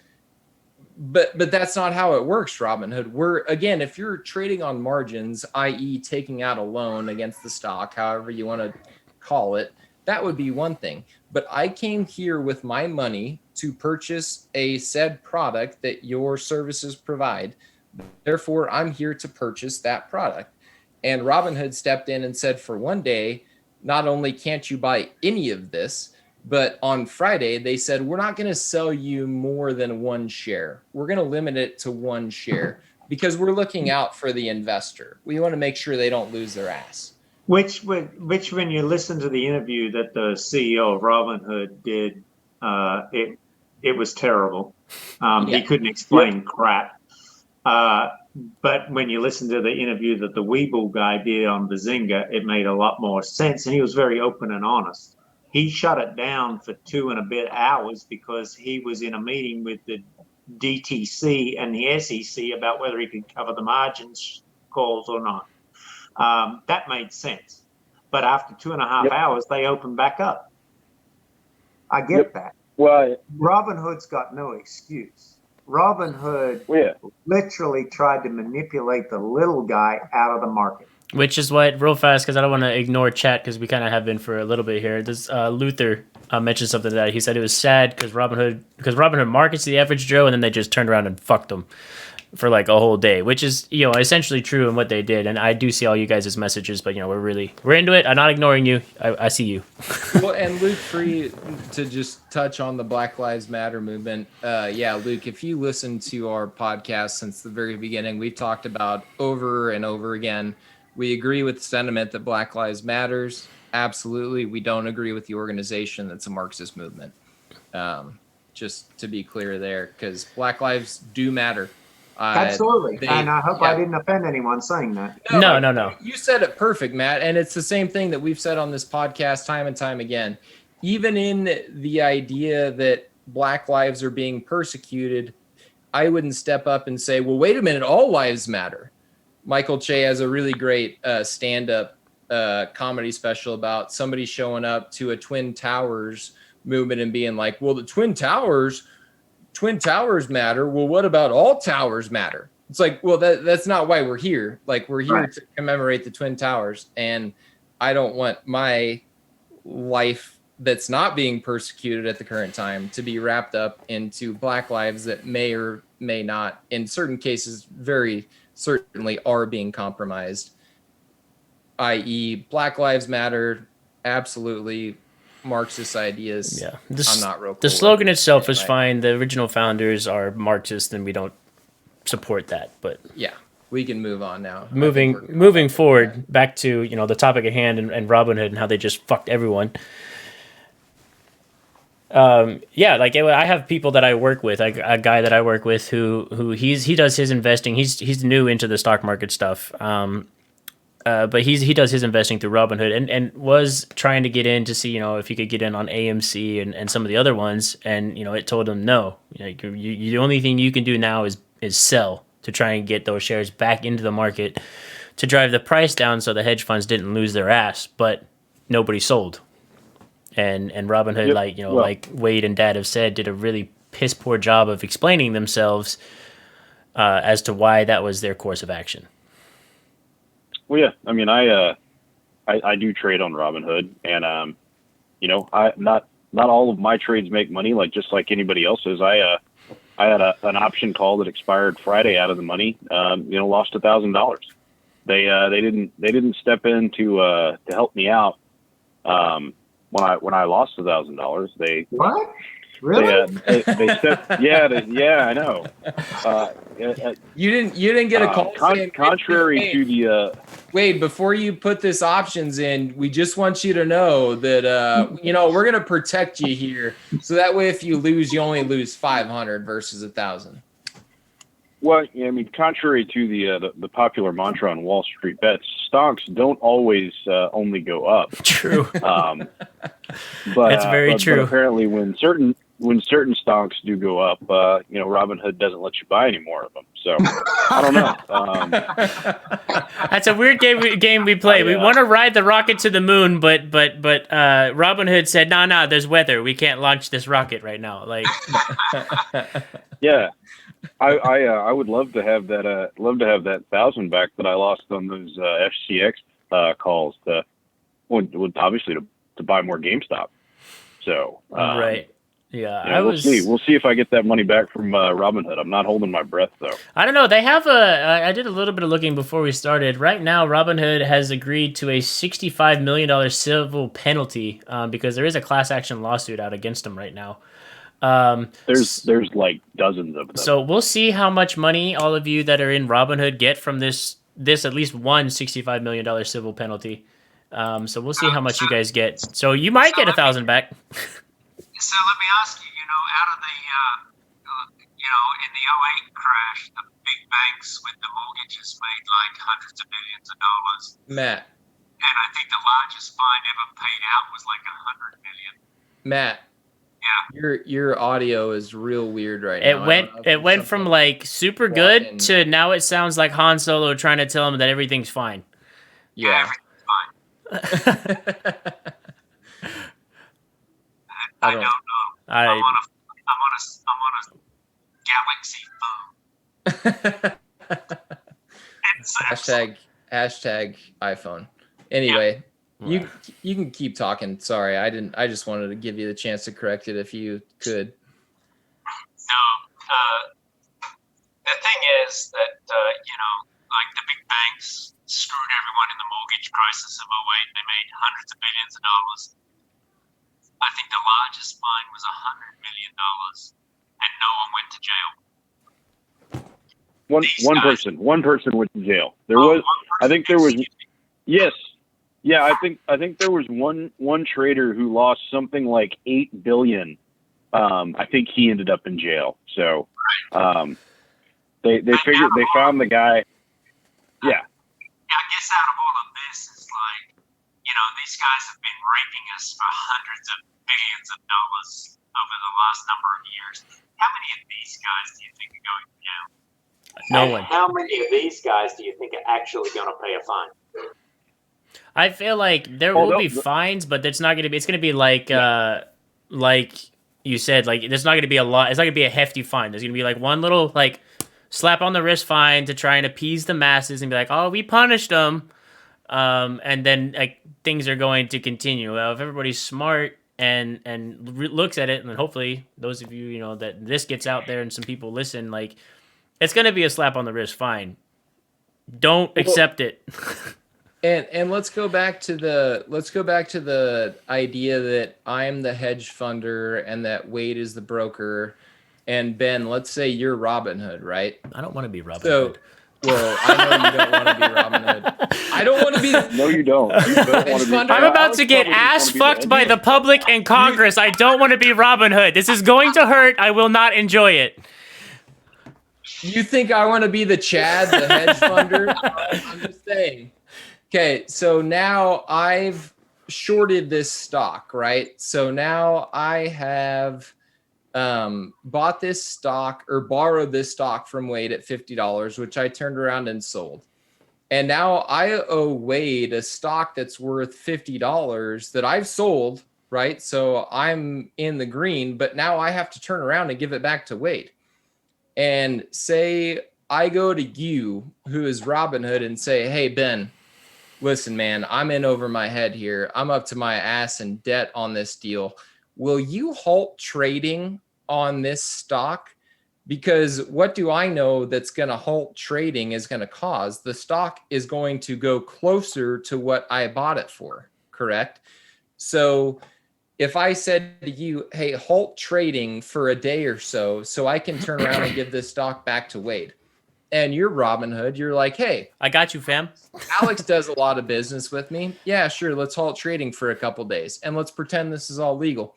But that's not how it works, Robinhood. Again, if you're trading on margins, i.e. taking out a loan against the stock, however you want to call it, that would be one thing. But I came here with my money to purchase a said product that your services provide. Therefore, I'm here to purchase that product. And Robinhood stepped in and said, for one day, not only can't you buy any of this, but on Friday, they said, we're not going to sell you more than one share. We're going to limit it to one share because we're looking out for the investor. We want to make sure they don't lose their ass. Which when you listen to the interview that the CEO of Robinhood did, it was terrible. He couldn't explain crap. But when you listen to the interview that the Weeble guy did on Bazinga, it made a lot more sense. And he was very open and honest. He shut it down for 2 and a bit hours because he was in a meeting with the DTC and the SEC about whether he could cover the margins calls or not. That made sense. But after 2.5 hours, they opened back up. I get that. Well, Robinhood's got no excuse. Robinhood literally tried to manipulate the little guy out of the market. Which is what, real fast, because I don't want to ignore chat, because we kind of have been for a little bit here. This Luther mentioned something that he said it was sad because Robinhood markets to the average Joe, and then they just turned around and fucked them for like a whole day, which is essentially true in what they did. And I do see all you guys' messages, but we're into it. I'm not ignoring you. I see you. Well, and Luke, free to just touch on the Black Lives Matter movement. Luke, if you listen to our podcast since the very beginning, we've talked about over and over again. We agree with the sentiment that Black Lives Matters. Absolutely. We don't agree with the organization that's a Marxist movement. Just to be clear there, because Black lives do matter. Absolutely. And I hope I didn't offend anyone saying that. No. You said it perfect, Matt. And it's the same thing that we've said on this podcast time and time again. Even in the idea that Black lives are being persecuted, I wouldn't step up and say, well, wait a minute, all lives matter. Michael Che has a really great stand-up comedy special about somebody showing up to a Twin Towers movement and being like, well, the Twin Towers matter. Well, what about all towers matter? It's like, well, that's not why we're here. Like, we're here to commemorate the Twin Towers. And I don't want my life that's not being persecuted at the current time to be wrapped up into Black lives that may or may not, in certain cases, very certainly are being compromised, i.e. Black Lives Matter, absolutely Marxist ideas. Yeah, I'm not real cool the slogan itself is fine. The original founders are Marxist, and we don't support that. But yeah, we can move on now. Moving forward, back to the topic at hand and Robinhood and how they just fucked everyone. I have people that I work with, a guy that I work with who he does his investing. He's new into the stock market stuff. But he does his investing through Robinhood and was trying to get in to see, if he could get in on AMC and some of the other ones. And, it told him, no, the only thing you can do now is sell to try and get those shares back into the market to drive the price down so the hedge funds didn't lose their ass, but nobody sold. And Robinhood, Yep. like Wade and Dad have said, did a really piss poor job of explaining themselves as to why that was their course of action. Well, yeah. I mean, I do trade on Robinhood, and I not all of my trades make money, just like anybody else's. I had an option call that expired Friday out of the money. Lost $1,000. They didn't step in to help me out. When I lost $1,000, they What? Really? They stepped. Yeah, I know. You didn't get a call saying, contrary to the Wade, before you put this options in, we just want you to know that we're gonna protect you here, so that way if you lose, you only lose 500 versus 1,000. Well, I mean, contrary to the popular mantra on Wall Street bets, stocks don't always only go up. True. But That's very true. But apparently, when certain stocks do go up, Robinhood doesn't let you buy any more of them. So I don't know. That's a weird game we play. We want to ride the rocket to the moon, but Robinhood said, "No, there's weather. We can't launch this rocket right now." Like, yeah. I would love to have that 1,000 back that I lost on those FCX calls obviously to buy more GameStop. So right, yeah. We'll see if I get that money back from Robinhood. I'm not holding my breath though. I don't know. They have I did a little bit of looking before we started. Right now, Robinhood has agreed to a $65 million civil penalty because there is a class action lawsuit out against them right now. There's like dozens of them. So we'll see how much money all of you that are in Robinhood get from this at least one $65 million civil penalty. So we'll see how much you guys get. So you might get 1,000 back. So let me ask you, out of the, in the '08 crash, the big banks with the mortgages made like hundreds of billions of dollars. Matt. And I think the largest fine ever paid out was like 100 million. Matt. Yeah. Your audio is real weird right now. It went from like super good to now it sounds like Han Solo trying to tell him that everything's fine. Yeah. Everything's fine. I don't know. I'm on a Galaxy phone. Hashtag iPhone. Anyway, you can keep talking. Sorry, I just wanted to give you the chance to correct it if you could. No, the thing is that like the big banks screwed everyone in the mortgage crisis of '08. They made hundreds of billions of dollars. I think the largest fine was $100 million, and no one went to jail. One person went to jail. I think there was. Yes, yeah. I think there was one trader who lost something like $8 billion. I think he ended up in jail. So, they figured they found the guy. Yeah. I guess out of all of this is like, these guys have been raping us for hundreds of billions of dollars over the last number of years. How many of these guys do you think are going to jail? No one. How many of these guys do you think are actually going to pay a fine? I feel like there will be fines, but it's not going to be. It's going to be like you said. Like there's not going to be a lot. It's not going to be a hefty fine. There's going to be like one little like slap on the wrist fine to try and appease the masses and be like, oh, we punished them. And then like things are going to continue. If everybody's smart and looks at it, and then hopefully those of you that this gets out there and some people listen, like it's going to be a slap on the wrist fine. Don't accept it. And let's go back to the idea that I'm the hedge funder and that Wade is the broker, and Ben, let's say you're Robinhood, right? I don't want to be Robinhood. So, well, I know you don't want to be Robinhood. I don't want to be. No, you don't. You don't want to be. I'm about to get ass fucked by the public and Congress. I don't want to be Robinhood. This is going to hurt. I will not enjoy it. You think I want to be the Chad, the hedge funder? I'm just saying. Okay, so now I've shorted this stock, right? So now I have bought this stock or borrowed this stock from Wade at $50, which I turned around and sold. And now I owe Wade a stock that's worth $50 that I've sold, right? So I'm in the green, but now I have to turn around and give it back to Wade. And say I go to you, who is Robinhood, and say, hey, Ben, listen, man, I'm in over my head here. I'm up to my ass in debt on this deal. Will you halt trading on this stock? Because what do I know that's going to halt trading is going to cause? The stock is going to go closer to what I bought it for, correct? So if I said to you, hey, halt trading for a day or so I can turn around and give this stock back to Wade, and you're Robinhood, you're like, hey, I got you, fam. Alex does a lot of business with me. Yeah, sure. Let's halt trading for a couple days and let's pretend this is all legal.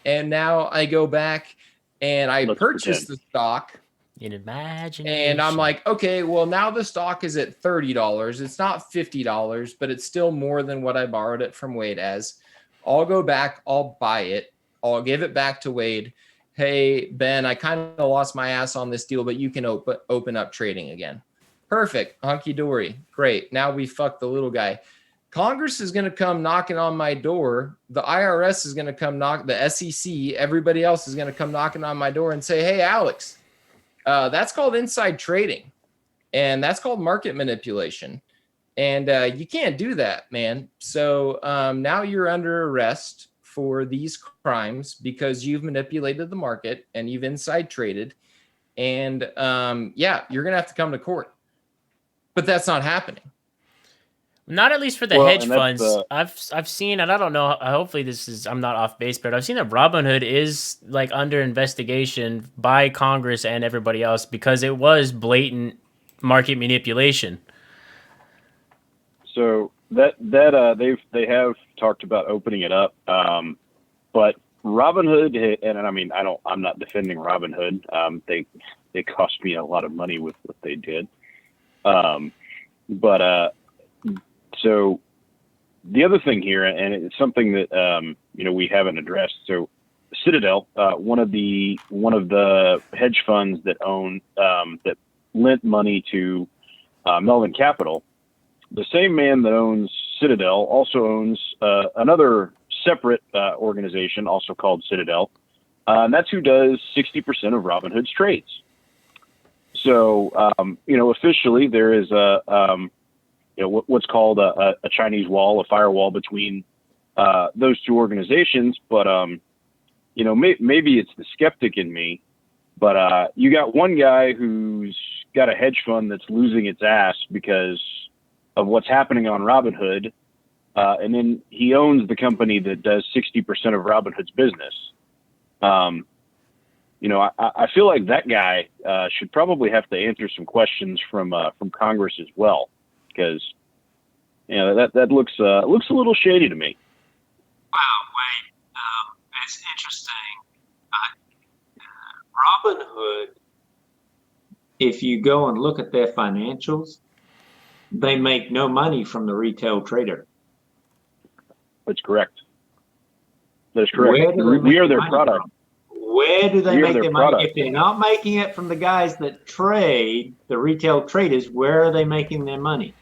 And now I go back and I purchase the stock. In imagination. And I'm like, okay, well, now the stock is at $30. It's not $50, but it's still more than what I borrowed it from Wade as. I'll go back, I'll buy it, I'll give it back to Wade. Hey, Ben, I kind of lost my ass on this deal, but you can open up trading again. Perfect. Hunky dory. Great. Now we fucked the little guy. Congress is going to come knocking on my door. The IRS is going to come knock, the SEC, everybody else is going to come knocking on my door and say, hey, Alex, that's called inside trading. And that's called market manipulation. And you can't do that, man. So now you're under arrest for these crimes because you've manipulated the market and you've inside traded. And yeah, you're going to have to come to court. But that's not happening. Not at least for the hedge funds. I've seen, and I don't know, hopefully this is, I'm not off base, but I've seen that Robinhood is like under investigation by Congress and everybody else because it was blatant market manipulation. So they have talked about opening it up, but Robinhood, and I mean, I'm not defending Robinhood. They cost me a lot of money with what they did. So the other thing here, and it's something that we haven't addressed. So Citadel, one of the hedge funds that that lent money to Melvin Capital, the same man that owns Citadel also owns another separate organization, also called Citadel, and that's who does 60% of Robinhood's trades. So officially there is what's called a Chinese wall, a firewall between those two organizations. But, maybe it's the skeptic in me, but you got one guy who's got a hedge fund that's losing its ass because of what's happening on Robinhood. And then he owns the company that does 60% of Robinhood's business. I feel like that guy should probably have to answer some questions from Congress as well. Because that looks a little shady to me. Wow, wait, it's interesting. Robinhood, if you go and look at their financials, they make no money from the retail trader. That's correct. That's correct. We are their product. Where do they make their money? If they're not making it from the guys that trade, the retail traders, where are they making their money?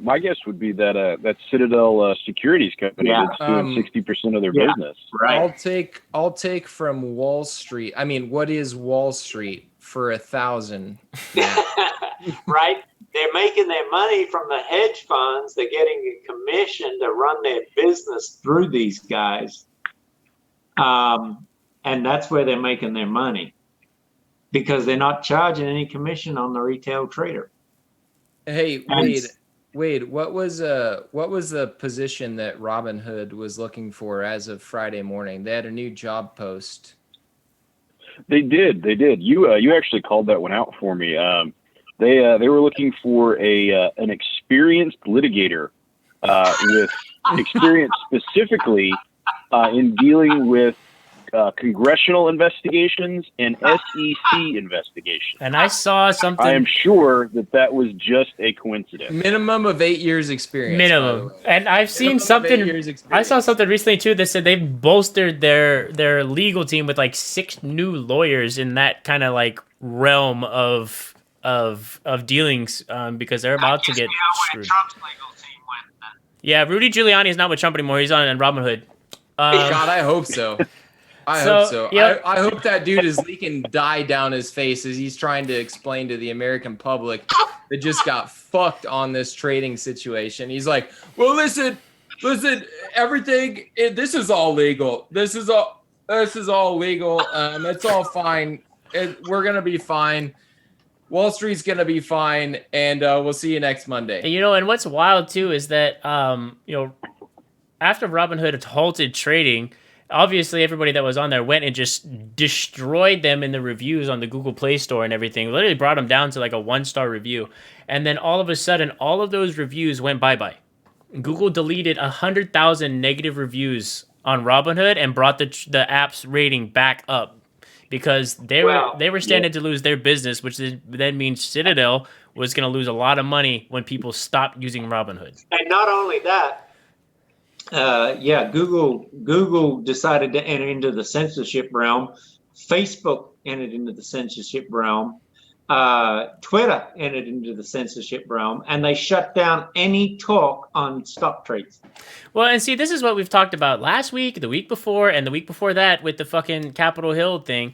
My guess would be that Citadel Securities Company that's doing 60% of their business. Right. I'll take from Wall Street. I mean, what is Wall Street for 1,000? Right. They're making their money from the hedge funds. They're getting a commission to run their business through these guys. And that's where they're making their money because they're not charging any commission on the retail trader. Hey, Wade, what was the position that Robinhood was looking for as of Friday morning? They had a new job post. They did. You actually called that one out for me. They were looking for an experienced litigator with experience specifically in dealing with congressional investigations and SEC investigations. And I saw something. I am sure that was just a coincidence. Minimum of 8 years experience. Minimum. And I've seen something. I saw something recently too that said they've bolstered their legal team with like 6 new lawyers in that kind of like realm of of dealings because they're about to Gives me get out where screwed. Trump's legal team went then. Yeah, Rudy Giuliani is not with Trump anymore. He's on Robinhood. God, I hope so. I hope so. Yep. I hope that dude is leaking dye down his face as he's trying to explain to the American public that just got fucked on this trading situation. He's like, well, listen, everything, this is all legal. This is all legal. It's all fine. We're going to be fine. Wall Street's going to be fine. And we'll see you next Monday. You know, and what's wild too is that, you know, after Robinhood had halted trading, obviously everybody that was on there went and just destroyed them in the reviews on the Google Play Store and everything. Literally brought them down to like a 1-star review. And then all of a sudden, all of those reviews went bye-bye. Google deleted 100,000 negative reviews on Robinhood and brought the app's rating back up because they were standing to lose their business, which then means Citadel was going to lose a lot of money when people stopped using Robinhood. And not only that, Google decided to enter into the censorship realm. Facebook entered into the censorship realm. Twitter entered into the censorship realm, and they shut down any talk on stock trades. Well, and see, this is what we've talked about last week, the week before, and the week before that with the fucking Capitol Hill thing.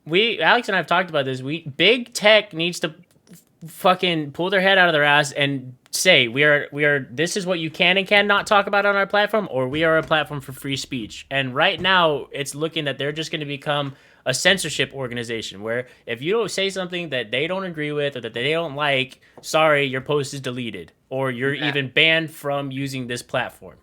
Alex and I have talked about this. Big tech needs to fucking pull their head out of their ass and say we are this is what you can and cannot talk about on our platform, or we are a platform for free speech. And right now it's looking that they're just going to become a censorship organization where if you don't say something that they don't agree with or that they don't like, sorry, your post is deleted or you're even banned from using this platform.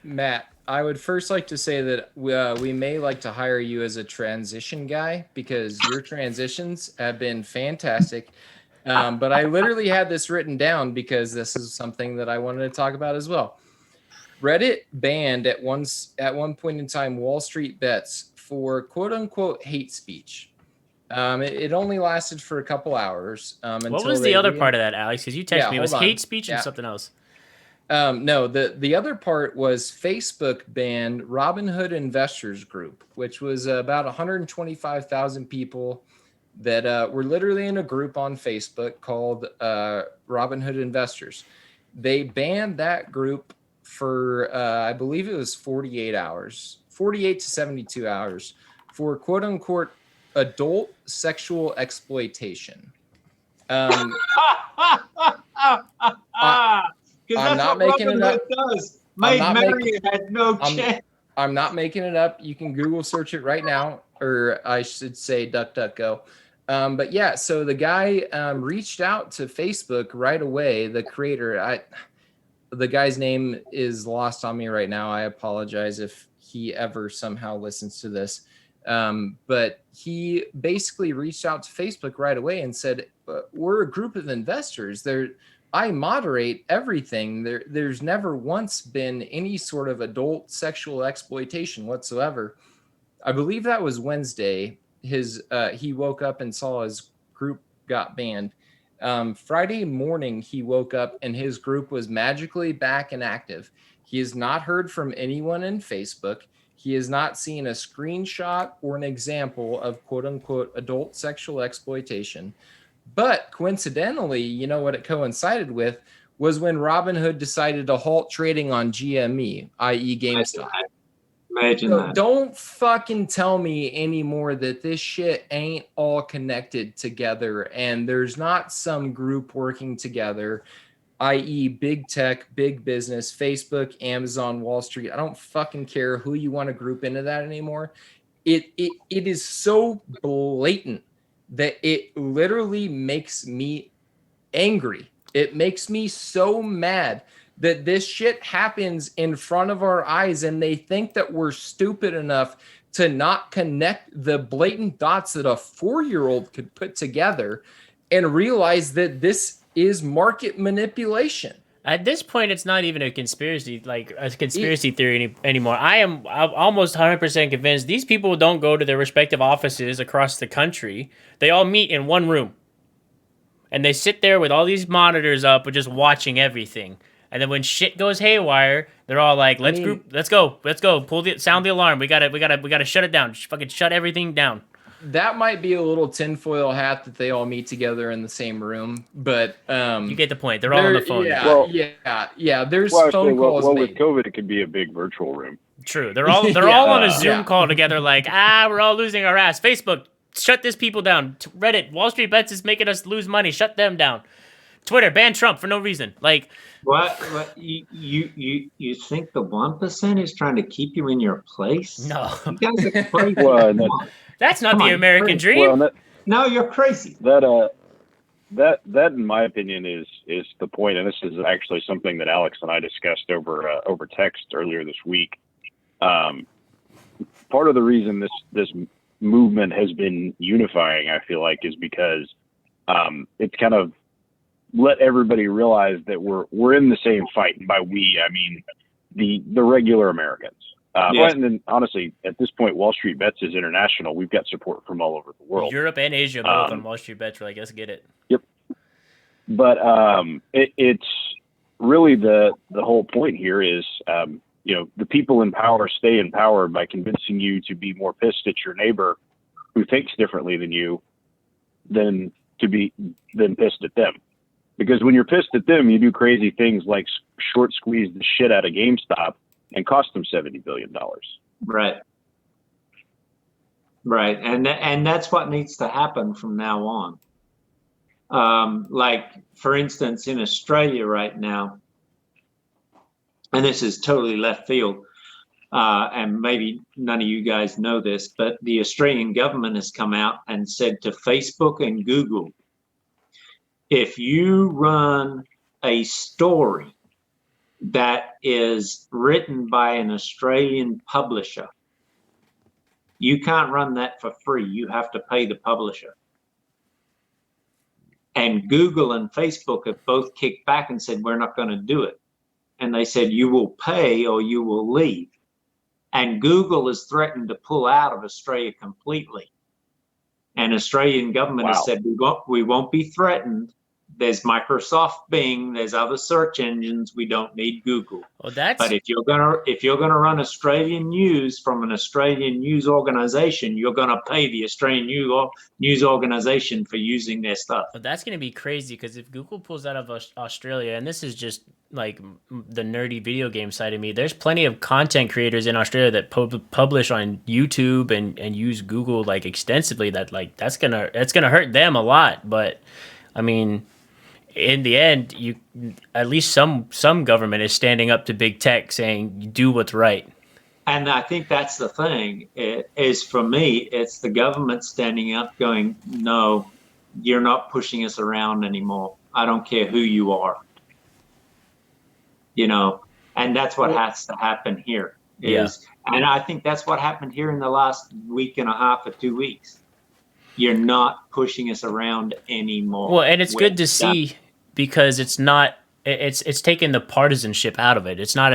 Matt, I would first like to say that we may like to hire you as a transition guy because your transitions have been fantastic. But I literally had this written down because this is something that I wanted to talk about as well. Reddit banned at one point in time Wall Street bets for quote unquote hate speech. It only lasted for a couple hours. What was the other part of that, Alex? Because you texted me. It was hate speech and something else. No, the other part was Facebook banned Robinhood Investors Group, which was about 125,000 people that were literally in a group on Facebook called Robinhood Investors. They banned that group for, I believe it was 48 to 72 hours for quote unquote adult sexual exploitation. I'm not making it up. I'm not making it up. You can Google search it right now, or I should say DuckDuckGo. But yeah, so the guy reached out to Facebook right away. The creator, the guy's name is lost on me right now. I apologize if he ever somehow listens to this. But he basically reached out to Facebook right away and said, we're a group of investors. I moderate everything. There's never once been any sort of adult sexual exploitation whatsoever. I believe that was Wednesday. He woke up and saw his group got banned. Friday morning, he woke up and his group was magically back and active. He has not heard from anyone in Facebook. He has not seen a screenshot or an example of quote unquote adult sexual exploitation. But coincidentally, you know what it coincided with was when Robinhood decided to halt trading on GME, i.e. GameStop. Imagine that. Don't fucking tell me anymore that this shit ain't all connected together and there's not some group working together, i.e. big tech, big business, Facebook, Amazon, Wall Street. I don't fucking care who you want to group into that anymore. It is so blatant that it literally makes me angry. It makes me so mad that this shit happens in front of our eyes and they think that we're stupid enough to not connect the blatant dots that a 4-year-old could put together and realize that this is market manipulation. At this point, it's not even a conspiracy theory anymore. I'm almost 100% convinced these people don't go to their respective offices across the country. They all meet in one room. And they sit there with all these monitors up, just watching everything. And then when shit goes haywire, they're all like, let's go, sound the alarm. We gotta shut it down. Just fucking shut everything down. that might be a little tinfoil hat that they all meet together in the same room, but You get the point. They're all on the phone. Yeah, Well- yeah. There's Well, I say, phone calls with made. COVID, it could be a big virtual room. True. They're all on a Zoom Yeah. call together. Like, we're all losing our ass. Facebook, shut these people down. Reddit, Wall Street Bets is making us lose money. Shut them down. Twitter, ban Trump for no reason. Like, What you think the 1% is trying to keep you in your place? no, You guys are crazy. Well, Come on. that's not Come the on, American crazy. dream. Well, No, you're crazy. that in my opinion is the point, and this is actually something that Alex and I discussed over text earlier this week. Part of the reason this movement has been unifying, I feel like, is because it's kind of let everybody realize that we're in the same fight, and by we I mean the regular Americans. Yes. And then honestly, at this point, Wall Street Bets is international. We've got support from all over the world. Europe and Asia both on Wall Street Bets. Like, let's get it. But it's really the whole point here is, the people in power stay in power by convincing you to be more pissed at your neighbor who thinks differently than you than pissed at them. Because when you're pissed at them, you do crazy things like short squeeze the shit out of GameStop and cost them $70 billion. Right. Right. And that's what needs to happen from now on. Like, for instance, in Australia right now, and this is totally left field, and maybe none of you guys know this, but the Australian government has come out and said to Facebook and Google, if you run a story that is written by an Australian publisher, you can't run that for free. You have to pay the publisher. And Google and Facebook have both kicked back and said, we're not going to do it. And they said, you will pay or you will leave. And Google has threatened to pull out of Australia completely. And Australian government has said, we won't be threatened. There's Microsoft Bing, there's other search engines. We don't need Google. Well, that's. But if you're gonna run Australian news from an Australian news organization, you're gonna pay the Australian news organization for using their stuff. Well, that's going to be crazy because if Google pulls out of Australia, and this is just like the nerdy video game side of me, there's plenty of content creators in Australia that publish on YouTube and use Google like extensively. That's gonna hurt them a lot. But I mean, in the end, at least some government is standing up to big tech saying do what's right. And I think that's the thing. It is, for me, it's the government standing up going, no, you're not pushing us around anymore. I don't care who you are. And that's what has to happen here. And I think that's what happened here in the last week and a half or 2 weeks. You're not pushing us around anymore. Well, and it's good to see because it's not. It's taken the partisanship out of it. It's not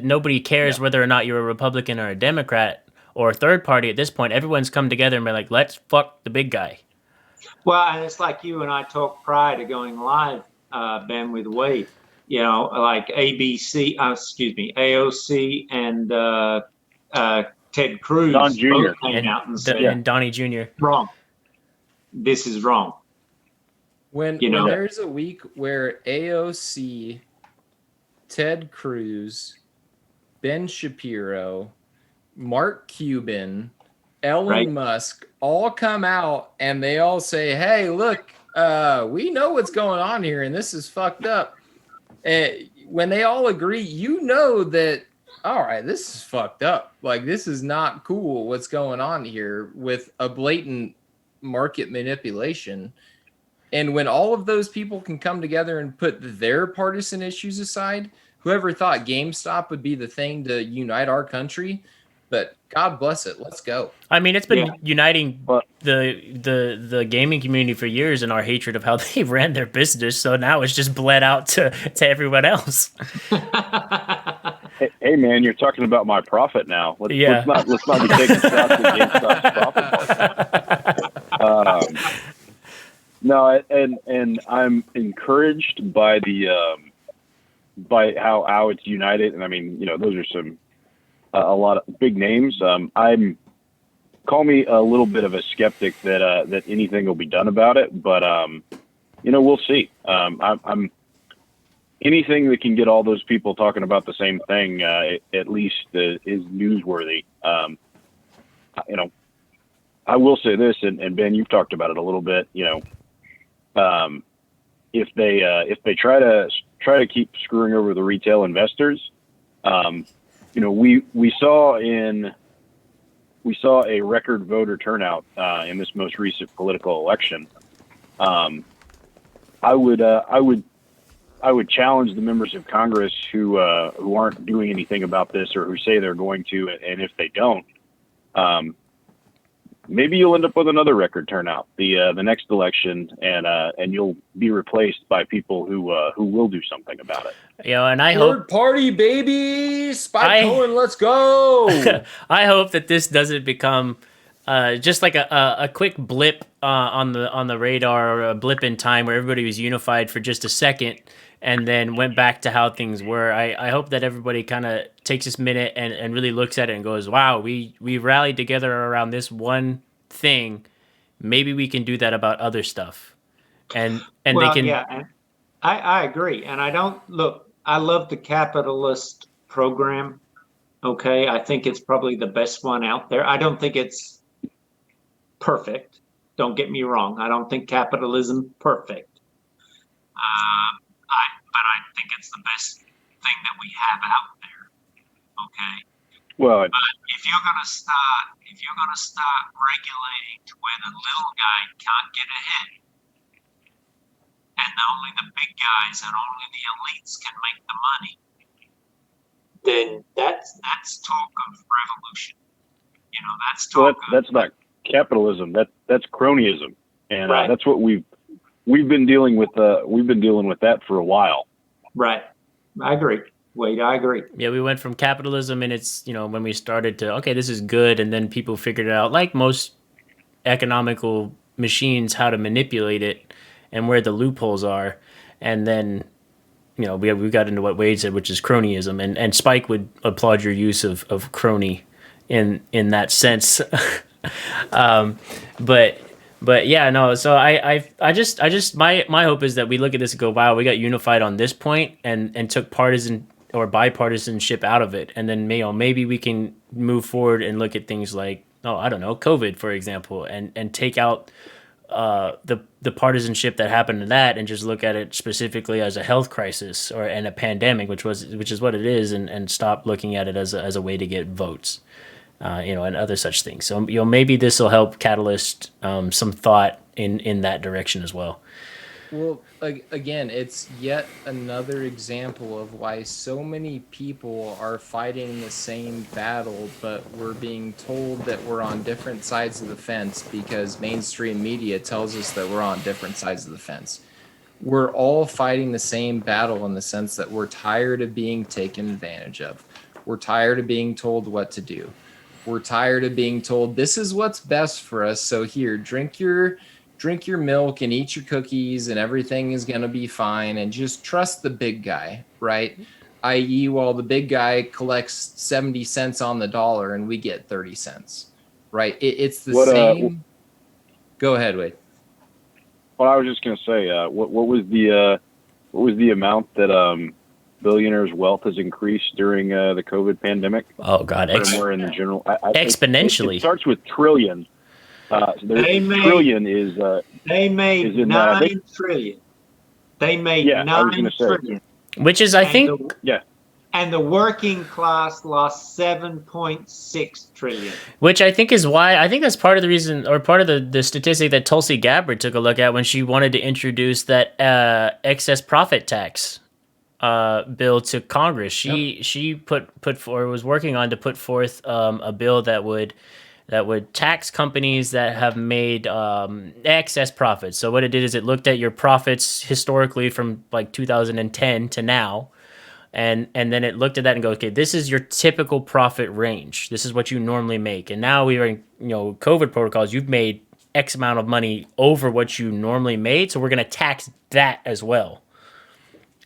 nobody cares whether or not you're a Republican or a Democrat or a third party at this point. Everyone's come together and been like, let's fuck the big guy. Well, and it's like you and I talked prior to going live, Ben, with Wade. Like AOC and Ted Cruz Don Jr. both came out and said, and Donnie Jr. wrong. This is wrong. When there's a week where AOC, Ted Cruz, Ben Shapiro, Mark Cuban, Elon Musk all come out and they all say, hey, look, we know what's going on here and this is fucked up. When they all agree, that, all right, this is fucked up. Like, this is not cool what's going on here with a blatant market manipulation. And when all of those people can come together and put their partisan issues aside, whoever thought GameStop would be the thing to unite our country, but God bless it. Let's go. I mean, it's been uniting the gaming community for years in our hatred of how they ran their business. So now it's just bled out to everyone else. Hey man, you're talking about my profit now. Let's not be taking shots at GameStop's profit. No, and I'm encouraged by by how it's united, and I mean, those are a lot of big names. I'm call me a little bit of a skeptic that anything will be done about it, but we'll see. I'm anything that can get all those people talking about the same thing, at least is newsworthy. I will say this, and Ben, you've talked about it a little bit. If they try to keep screwing over the retail investors, we saw a record voter turnout in this most recent political election. I would challenge the members of Congress who aren't doing anything about this or who say they're going to, and if they don't, maybe you'll end up with another record turnout the next election, and you'll be replaced by people who will do something about it. And I Third hope party, baby, Spike Cohen, let's go. I hope that this doesn't become just like a quick blip on the radar, or a blip in time where everybody was unified for just a second and then went back to how things were. I hope that everybody kind of takes this minute and really looks at it and goes, wow, we rallied together around this one thing. Maybe we can do that about other stuff. And they can... Yeah, and I agree. And I love the capitalist program. Okay, I think it's probably the best one out there. I don't think it's perfect. Don't get me wrong. I don't think capitalism perfect. But I think it's the best thing that we have out there. Okay. Well, but if you're gonna start regulating to where the little guy can't get ahead, and only the big guys and only the elites can make the money, then that's talk of revolution. That's talk. That's not capitalism. That's cronyism, and right. That's what we've been dealing with. We've been dealing with that for a while. Right. I agree. Wade, I agree. Yeah, we went from capitalism, and it's when we started to this is good, and then people figured it out, like most economical machines, how to manipulate it and where the loopholes are, and then we got into what Wade said, which is cronyism, and Spike would applaud your use of crony in that sense. But yeah, no. So I just my hope is that we look at this and go, wow, we got unified on this point and took partisan or bipartisanship out of it, and then maybe we can move forward and look at things like COVID, for example, and take out the partisanship that happened in that, and just look at it specifically as a health crisis and a pandemic, which is what it is, and stop looking at it as a way to get votes. And other such things. So maybe this will help catalyst some thought in that direction as well. Well, again, it's yet another example of why so many people are fighting the same battle, but we're being told that we're on different sides of the fence because mainstream media tells us that we're on different sides of the fence. We're all fighting the same battle in the sense that we're tired of being taken advantage of. We're tired of being told what to do. We're tired of being told this is what's best for us. So here, drink your milk and eat your cookies and everything is going to be fine. And just trust the big guy, right? I.e., while the big guy collects 70 cents on the dollar and we get 30 cents, right? It's the same. Go ahead, Wade. Well, I was just going to say, what was the amount that billionaires' wealth has increased during the COVID pandemic? Oh God, more in the general, exponentially. It starts with trillion. Trillion is. They made is 9 trillion. They made 9 trillion. Which is, I think, and the working class lost 7.6 trillion. Which I think is why, I think that's part of the reason, or part of the statistic that Tulsi Gabbard took a look at when she wanted to introduce that excess profit tax bill to Congress. She was working on to put forth a bill that would tax companies that have made excess profits. So what it did is it looked at your profits historically from like 2010 to now, and then it looked at that and go, okay, this is your typical profit range. This is what you normally make. And now we are in COVID protocols. You've made X amount of money over what you normally made, so we're going to tax that as well.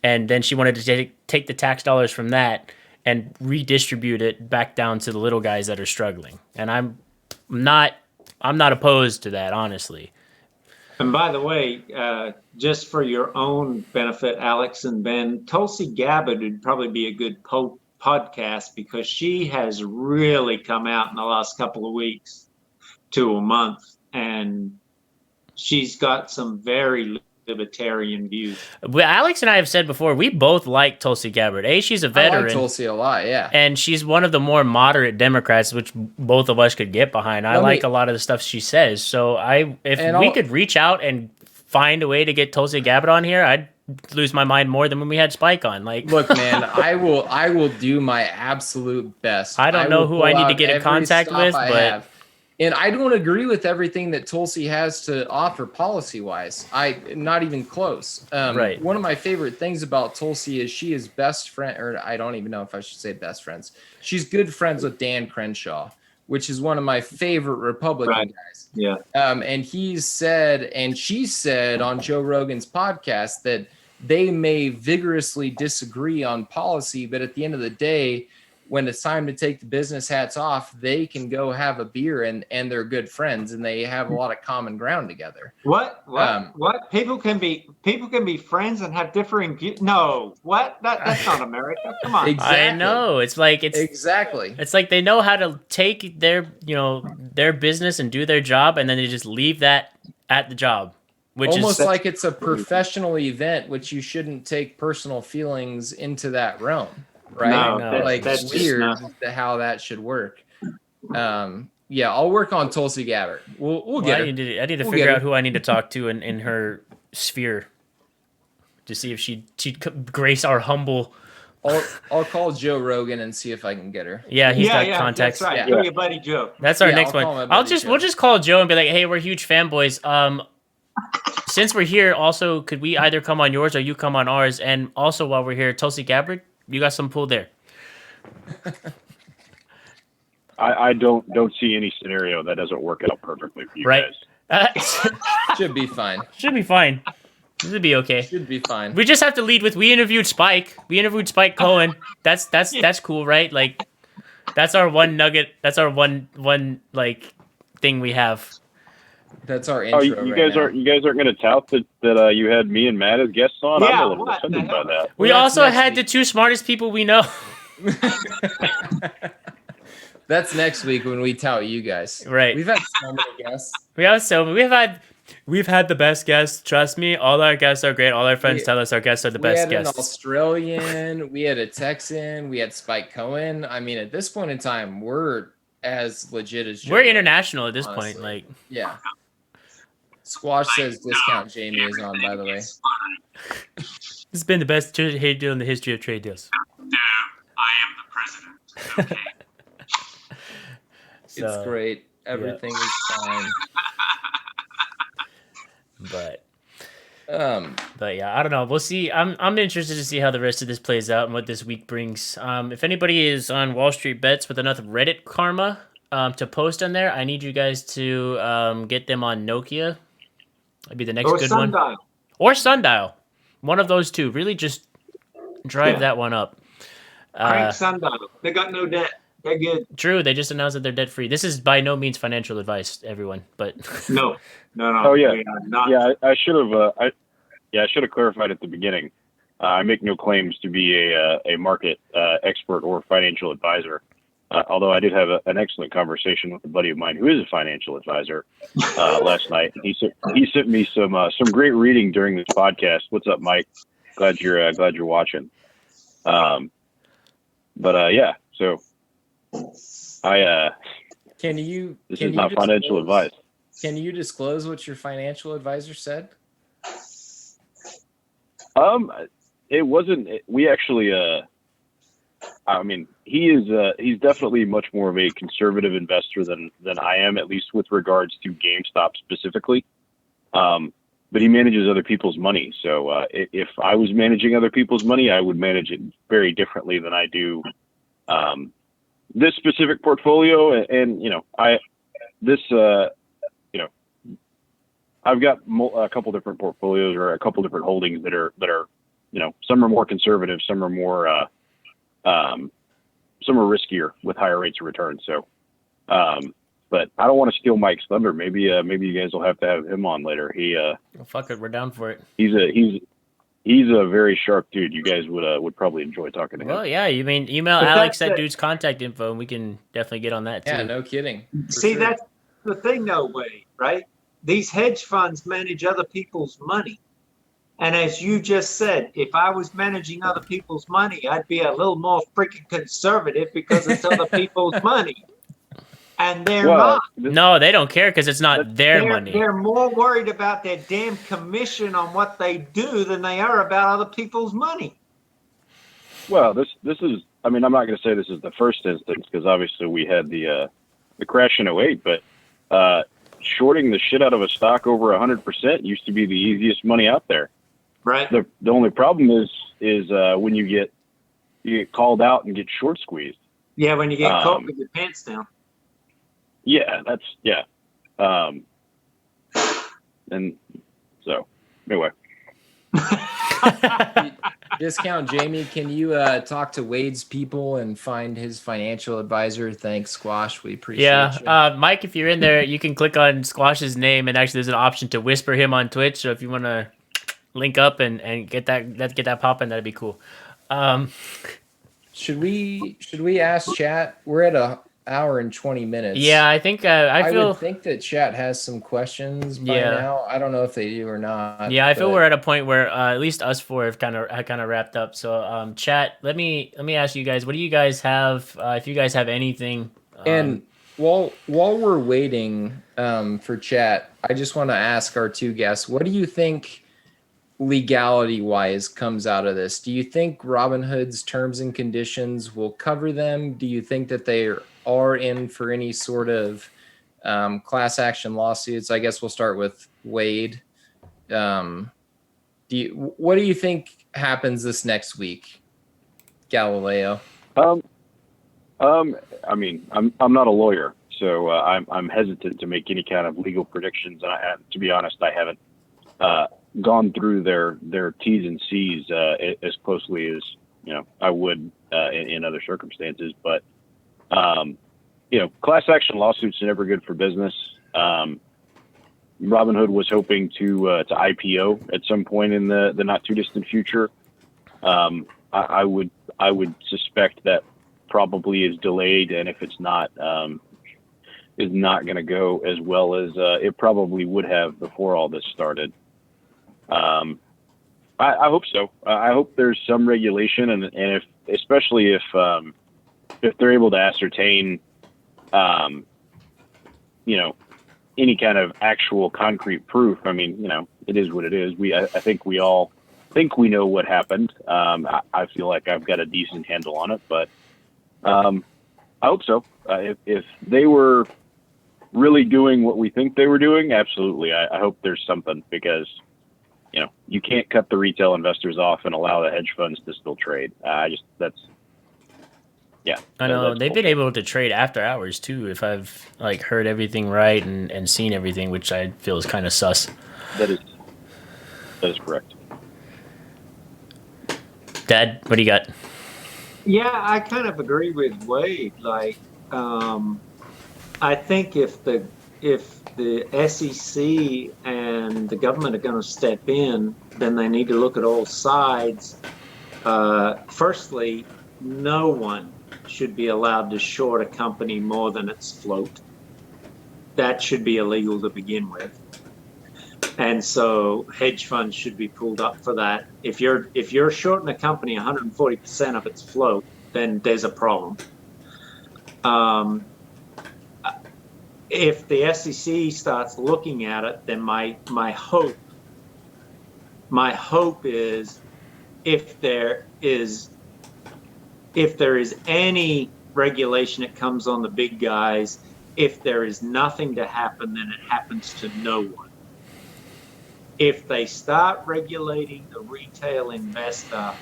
And then she wanted to take the tax dollars from that and redistribute it back down to the little guys that are struggling. And I'm not opposed to that, honestly. And by the way, just for your own benefit, Alex and Ben, Tulsi Gabbard would probably be a good podcast because she has really come out in the last couple of weeks to a month, and she's got some very libertarian views. Well, Alex and I have said before, we both like Tulsi Gabbard. She's a I veteran. like Tulsi a lot, yeah. And she's one of the more moderate Democrats, which both of us could get behind. I like a lot of the stuff she says. So if we could reach out and find a way to get Tulsi Gabbard on here, I'd lose my mind more than when we had Spike on. Like, look, man, I will do my absolute best. I don't know who I need to get in contact with, but and I don't agree with everything that Tulsi has to offer policy-wise. Not even close. Right. One of my favorite things about Tulsi is she is best friend, or I don't even know if I should say best friends. She's good friends with Dan Crenshaw, which is one of my favorite Republican guys. Yeah. And he said, and she said on Joe Rogan's podcast that they may vigorously disagree on policy, but at the end of the day, when it's time to take the business hats off, they can go have a beer and they're good friends and they have a lot of common ground together. What? People can be friends and have differing views. No, what? That's not America. Come on. Exactly. I know. It's like exactly. It's like they know how to take their business and do their job, and then they just leave that at the job. Which almost like it's a professional event, which you shouldn't take personal feelings into that realm. Right? No, like that's weird how that should work. Yeah, I'll work on Tulsi Gabbard. We'll get her. I need to figure out who I need to talk to in her sphere to see if she'd grace our humble. I'll call Joe Rogan and see if I can get her. Yeah, he's got contacts. That's right. Yeah. Your buddy Joe. That's our next one. We'll just call Joe and be like, hey, we're huge fanboys. Since we're here, also, could we either come on yours or you come on ours? And also, while we're here, Tulsi Gabbard, you got some pull there. I don't see any scenario that doesn't work out perfectly for you guys. Should be fine. Should be fine. It'll be okay. Should be fine. We just have to lead with we interviewed Spike. We interviewed Spike Cohen. That's cool, right? Like, that's our one nugget. That's our one like thing we have. That's our intro. You guys aren't going to tout that you had me and Matt as guests on? Yeah, I'm a little offended by that. We also had the two smartest people we know. That's next week when we tout you guys. Right. We've had so many guests. We've had the best guests. Trust me, all our guests are great. All our friends tell us our guests are the best guests. We had an Australian, we had a Texan, we had Spike Cohen. I mean, at this point in time, we're as legit as we're international at this point. Like, yeah. Squash says discount Jamie is on, by the way. This has been the best trade deal in the history of trade deals. Dude, I am the president. Okay. It's great. Everything is fine. But yeah, I don't know. We'll see. I'm interested to see how the rest of this plays out and what this week brings. If anybody is on Wall Street Bets with enough Reddit karma to post on there, I need you guys to get them on Nokia. That'd be the next good Sundial. one. Or Sundial. One of those two. Really just drive that one up. Crank Sundial. They got no debt. They're good. True. They just announced that they're debt free. This is by no means financial advice, everyone. But no. Oh yeah. I should have. I should have clarified at the beginning. I make no claims to be a market expert or financial advisor. Although I did have an excellent conversation with a buddy of mine who is a financial advisor last night. He sent me some great reading during this podcast. What's up, Mike? Glad you're watching. So I this is not financial advice. Can you disclose what your financial advisor said? It wasn't. We actually. I mean, he's definitely much more of a conservative investor than I am, at least with regards to GameStop specifically. But he manages other people's money. So if I was managing other people's money, I would manage it very differently than I do this specific portfolio. And I've got a couple different portfolios or a couple different holdings that are some are more conservative, some are more some are riskier with higher rates of return. So But I don't want to steal Mike's thunder. Maybe you guys will have to have him on later. Well, fuck it, we're down for it. He's a very sharp dude. You guys would probably enjoy talking to him. Well, yeah, you mean email But Alex that's that the- dude's contact info, and we can definitely get on that too. Yeah, no kidding. For See, sure. that's the thing, though, Wade, right? These hedge funds manage other people's money. And as you just said, if I was managing other people's money, I'd be a little more freaking conservative because it's other people's money. And they're not. No, they don't care because it's not their money. They're more worried about their damn commission on what they do than they are about other people's money. Well, this is. I mean, I'm not going to say this is the first instance because obviously we had the crash in '08, but shorting the shit out of a stock over 100% used to be the easiest money out there. Right. The only problem is when you get called out and get short squeezed. Yeah, when you get caught with your pants down. Yeah, and so anyway. Discount Jamie, can you talk to Wade's people and find his financial advisor? Thanks, Squash. We appreciate you. Mike, if you're in there, you can click on Squash's name, and actually there's an option to whisper him on Twitch. So if you want to link up and get that popping, that'd be cool. Should we ask chat? We're at an hour and 20 minutes. Yeah, I think I would think that chat has some questions by now. I don't know if they do or not. Yeah, I feel we're at a point where at least us four have kind of wrapped up. So chat, let me ask you guys, what do you guys have? If you guys have anything. And while we're waiting for chat, I just want to ask our two guests, what do you think legality wise comes out of this? Do you think Robinhood's terms and conditions will cover them? Do you think that they are in for any sort of class action lawsuits? I guess we'll start with Wade. What do you think happens this next week, Galileo? I mean, I'm not a lawyer, so I'm hesitant to make any kind of legal predictions. And to be honest, I haven't gone through their T's and C's as closely as I would in other circumstances. But class action lawsuits are never good for business. Robinhood was hoping to IPO at some point in the not too distant future. I would suspect that probably is delayed, and if it's not, is not going to go as well as it probably would have before all this started. I hope so. I hope there's some regulation, and especially if they're able to ascertain, any kind of actual concrete proof. I mean, it is what it is. I think we all think we know what happened. I feel like I've got a decent handle on it, but I hope so. If they were really doing what we think they were doing, absolutely. I hope there's something, because you can't cut the retail investors off and allow the hedge funds to still trade. I know they've been able to trade after hours too, if I've heard everything right and seen everything, which I feel is kind of sus. That is correct. Dad, what do you got? Yeah, I kind of agree with Wade. I think if the SEC and the government are going to step in, then they need to look at all sides. Firstly, no one should be allowed to short a company more than its float. That should be illegal to begin with. And so hedge funds should be pulled up for that. If you're shorting a company 140% of its float, then there's a problem. If the SEC starts looking at it, then my hope is if there is any regulation that comes on the big guys, if there is nothing to happen, then it happens to no one. If they start regulating the retail investor,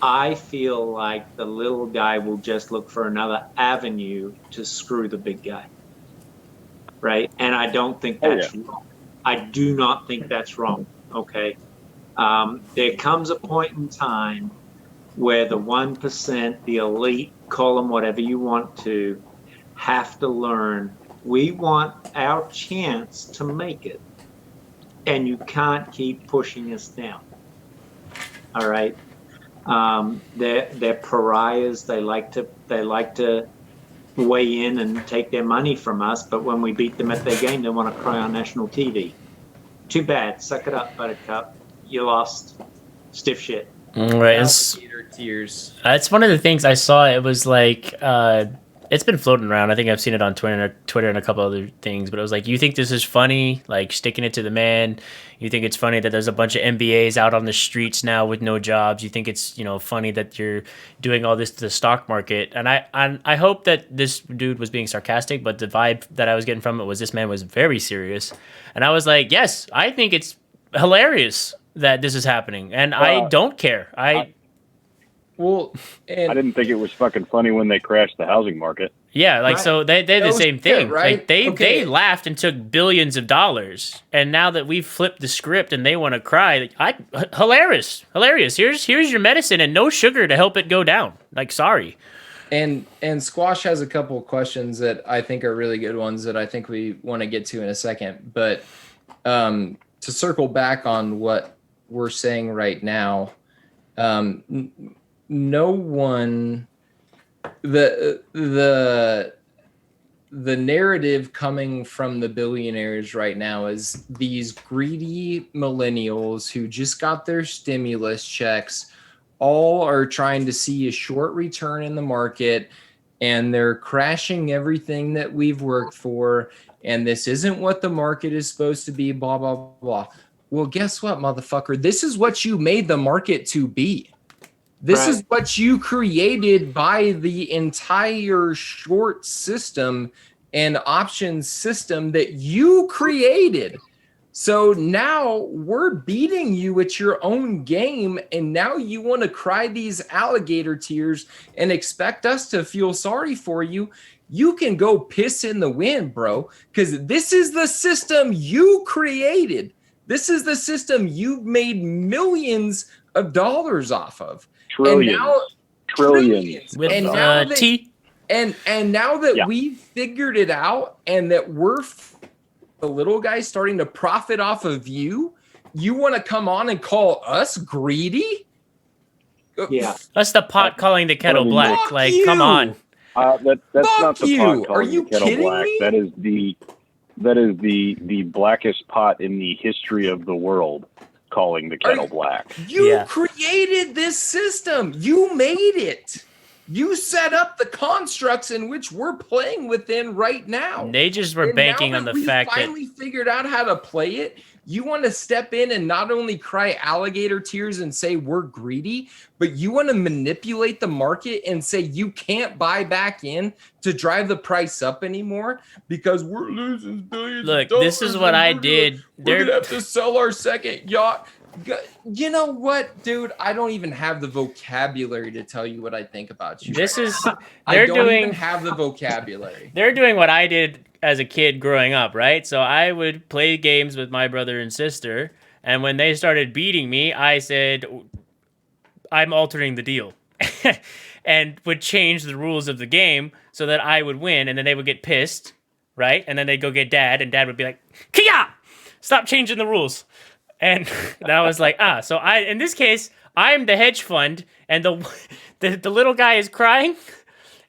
I feel like the little guy will just look for another avenue to screw the big guy. Right? And I don't think that's wrong. I do not think that's wrong. Okay. There comes a point in time where the 1%, the elite, call them whatever you want to, have to learn We want our chance to make it. And you can't keep pushing us down. All right. They're pariahs. They like to weigh in and take their money from us. But when we beat them at their game, they want to cry on national TV. Too bad. Suck it up, Buttercup. You lost. Stiff shit. Right. Alligator tears. It's one of the things I saw. It was like it's been floating around. I think I've seen it on Twitter and a couple other things. But it was like, you think this is funny? Like sticking it to the man. You think it's funny that there's a bunch of MBAs out on the streets now with no jobs. You think it's funny that you're doing all this to the stock market. And I hope that this dude was being sarcastic, but the vibe that I was getting from it was this man was very serious. And I was like, yes, I think it's hilarious that this is happening, and I don't care. Well, and I didn't think it was fucking funny when they crashed the housing market. Yeah, like, right. so they did the same thing. Right? Like they laughed and took billions of dollars, and now that we've flipped the script and they want to cry, hilarious. Here's your medicine and no sugar to help it go down. Like, sorry. And Squash has a couple of questions that I think are really good ones that I think we want to get to in a second. But to circle back on what we're saying right now, no one, the narrative coming from the billionaires right now is these greedy millennials who just got their stimulus checks all are trying to see a short return in the market, and they're crashing everything that we've worked for, and this isn't what the market is supposed to be, blah, blah, blah. Well, guess what, motherfucker? This is what you made the market to be. This is what you created by the entire short system and options system that you created. So now we're beating you at your own game, and now you want to cry these alligator tears and expect us to feel sorry for you. You can go piss in the wind, bro, because this is the system you created. This is the system you made millions of dollars off of. Trillions. With and now that, T. And now that we've figured it out, and that we're the little guy starting to profit off of you want to come on and call us greedy? Yeah. That's the pot calling the kettle black. Fuck Like, you. come on. That's not the you. pot Are calling you the kettle kidding black. me? That is the blackest pot in the history of the world, calling the kettle black. You created this system. You made it. You set up the constructs in which we're playing within right now. They just were banking on the fact that we finally figured out how to play it. You want to step in and not only cry alligator tears and say we're greedy, but you want to manipulate the market and say you can't buy back in to drive the price up anymore because we're losing billions. Look, of dollars this is what I did. We're gonna have to sell our second yacht. You know what, dude? I don't even have the vocabulary to tell you what I think about you. I don't even have the vocabulary. They're doing what I did as a kid growing up, right? So I would play games with my brother and sister, and when they started beating me, I said, I'm altering the deal. And would change the rules of the game so that I would win, and then they would get pissed, right? And then they'd go get dad, and dad would be like, Kia! Stop changing the rules. And I was like, so in this case, I'm the hedge fund, and the little guy is crying,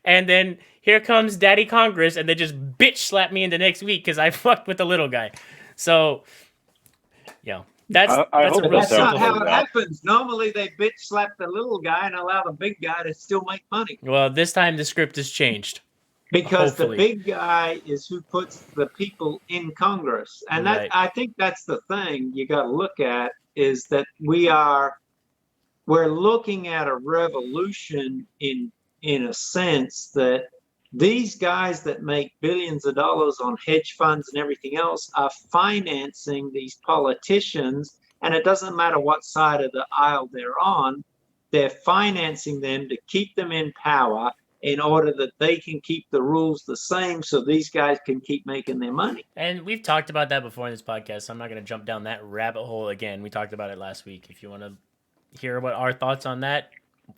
and then here comes Daddy Congress, and they just bitch slap me in the next week because I fucked with the little guy. So, that's not how it happens. Normally, they bitch slap the little guy and allow the big guy to still make money. Well, this time the script has changed. Because Hopefully. the big guy is who puts the people in Congress. And Right. I think that's the thing you got to look at is that we're looking at a revolution in a sense that these guys that make billions of dollars on hedge funds and everything else are financing these politicians. And it doesn't matter what side of the aisle they're on, they're financing them to keep them in power in order that they can keep the rules the same so these guys can keep making their money. And we've talked about that before in this podcast, so I'm not going to jump down that rabbit hole again. We talked about it last week. If you want to hear what our thoughts on that,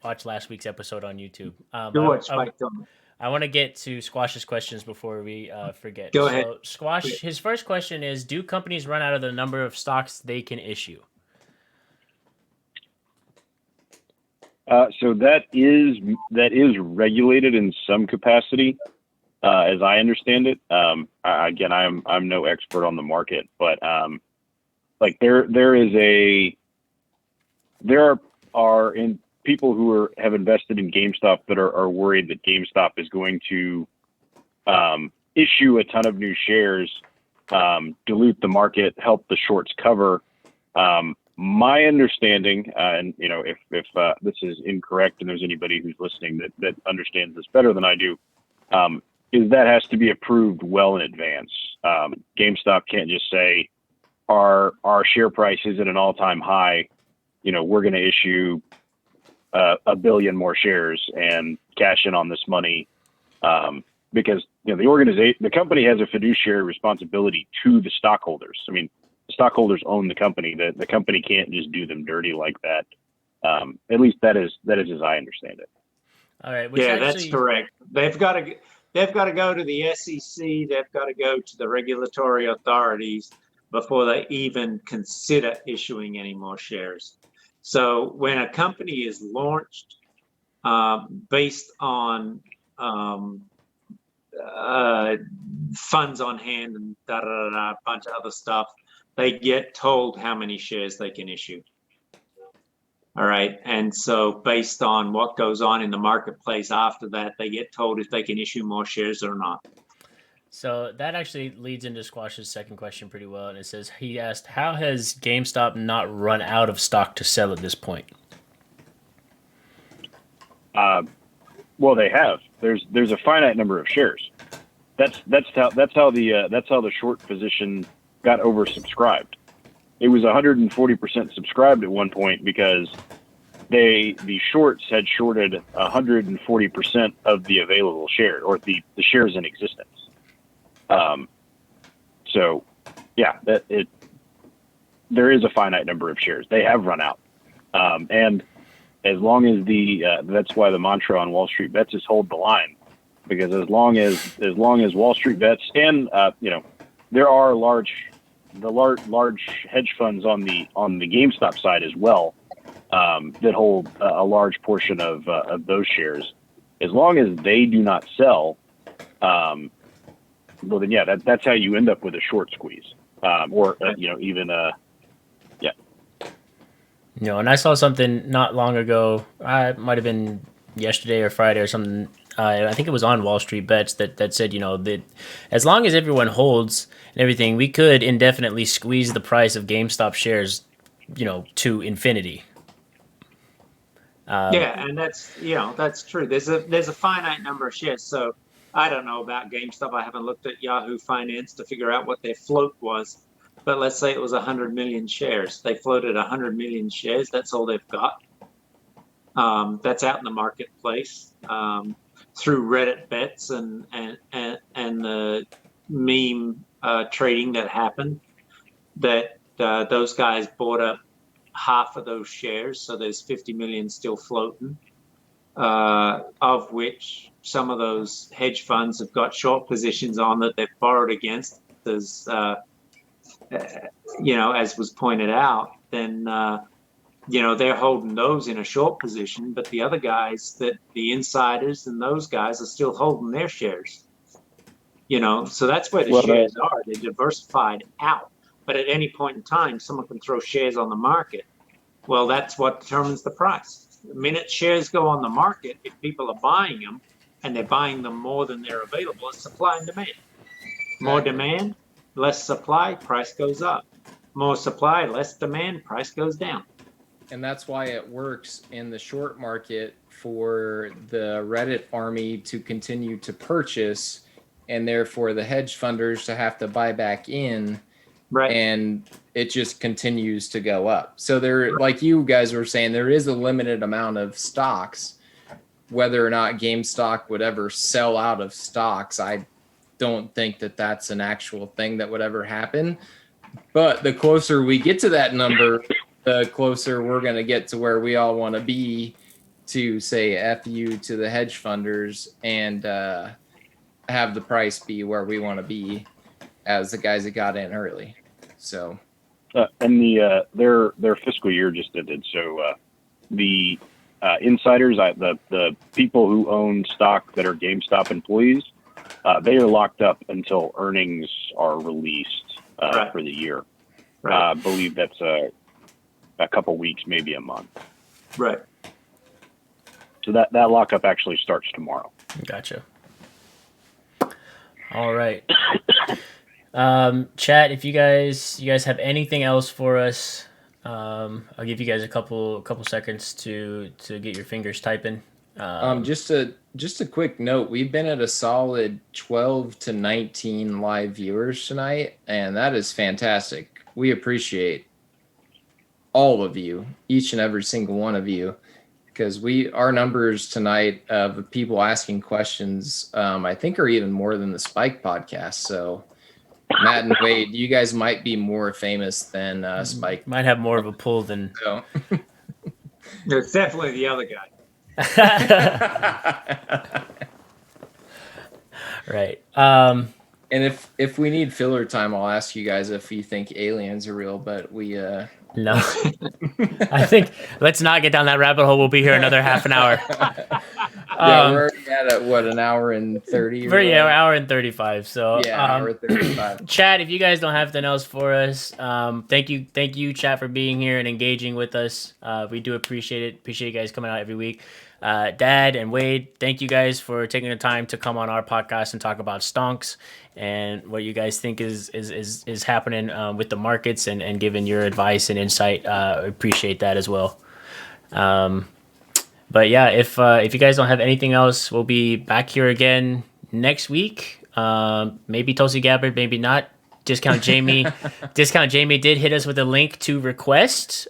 watch last week's episode on YouTube. Do watch Spike Donald. I want to get to Squash's questions before we forget. Go ahead. So, Squash, his first question is: do companies run out of the number of stocks they can issue? So that is regulated in some capacity, as I understand it. Again, I'm no expert on the market, but like there are in people who have invested in GameStop that are worried that GameStop is going to issue a ton of new shares, dilute the market, help the shorts cover. My understanding, and if this is incorrect and there's anybody who's listening that understands this better than I do, is that has to be approved well in advance. GameStop can't just say our share price is at an all-time high. We're going to issue a billion more shares and cash in on this money, because the company has a fiduciary responsibility to the stockholders. I mean, the stockholders own the company. The company can't just do them dirty like that. At least that is as I understand it. All right. That's correct. They've got to go to the SEC. They've got to go to the regulatory authorities before they even consider issuing any more shares. So when a company is launched based on funds on hand and a bunch of other stuff, they get told how many shares they can issue. All right. And so based on what goes on in the marketplace after that, they get told if they can issue more shares or not. So that actually leads into Squash's second question pretty well. And it says, he asked, how has GameStop not run out of stock to sell at this point? Well, they have. There's a finite number of shares. That's how the short position got oversubscribed. It was 140% subscribed at one point because the shorts had shorted 140% of the available share, or the shares in existence. So yeah, there is a finite number of shares. They have run out. And as long as that's why the mantra on Wall Street Bets is hold the line, because as long as Wall Street Bets and there are large hedge funds on the GameStop side as well, that hold a large portion of those shares. As long as they do not sell, well then yeah, that's how you end up with a short squeeze, And I saw something not long ago. It might have been yesterday or Friday or something. I think it was on Wall Street Bets that said, that as long as everyone holds and everything, we could indefinitely squeeze the price of GameStop shares, to infinity. And that's true. There's a finite number of shares. So I don't know about GameStop. I haven't looked at Yahoo Finance to figure out what their float was. But let's say it was 100 million shares. They floated 100 million shares. That's all they've got. That's out in the marketplace through Reddit bets and the meme trading that happened. That those guys bought up half of those shares, so there's 50 million still floating, of which some of those hedge funds have got short positions on that they've borrowed against. There's as was pointed out, then they're holding those in a short position, but the other guys, the insiders and those guys are still holding their shares. So that's where the shares are. They're diversified out. But at any point in time, someone can throw shares on the market. Well, that's what determines the price. The minute shares go on the market, if people are buying them and they're buying them more than they're available, it's supply and demand. More demand, less supply, price goes up. More supply, less demand, price goes down. And that's why it works in the short market for the Reddit army to continue to purchase, and therefore the hedge funders to have to buy back in. Right. And it just continues to go up. So there, like you guys were saying, there is a limited amount of stocks. Whether or not GameStop would ever sell out of stocks, I don't think that that's an actual thing that would ever happen. But the closer we get to that number, the closer we're going to get to where we all want to be to say F you to the hedge funders and have the price be where we want to be as the guys that got in early. So, and their fiscal year just ended, so the insiders, the people who own stock that are GameStop employees, they are locked up until earnings are released for the year. I believe that's a couple weeks, maybe a month. Right. So that lockup actually starts tomorrow. Gotcha. All right. Chat, if you guys have anything else for us, I'll give you guys a couple seconds to get your fingers typing. Just a quick note, we've been at a solid 12 to 19 live viewers tonight, and that is fantastic. We appreciate all of you, each and every single one of you, because our numbers tonight of the people asking questions, I think are even more than the Spike podcast. So Matt and Wade, you guys might be more famous than Spike. Might have more of a pull than. So. It's definitely the other guy. Right. And if we need filler time, I'll ask you guys if you think aliens are real, but we no. I think let's not get down that rabbit hole. We'll be here another half an hour. Yeah, we're already at what, an hour and 30? An hour and 35. So yeah, an hour and 35. Chat, if you guys don't have anything else for us, thank you, chat, for being here and engaging with us. We do appreciate it. Appreciate you guys coming out every week. Dad and Wade, thank you guys for taking the time to come on our podcast and talk about Stonks and what you guys think is happening with the markets and giving your advice and insight. Appreciate that as well. But yeah, if you guys don't have anything else, we'll be back here again next week. Maybe Tulsi Gabbard, maybe not. Discount Jamie did hit us with a link to request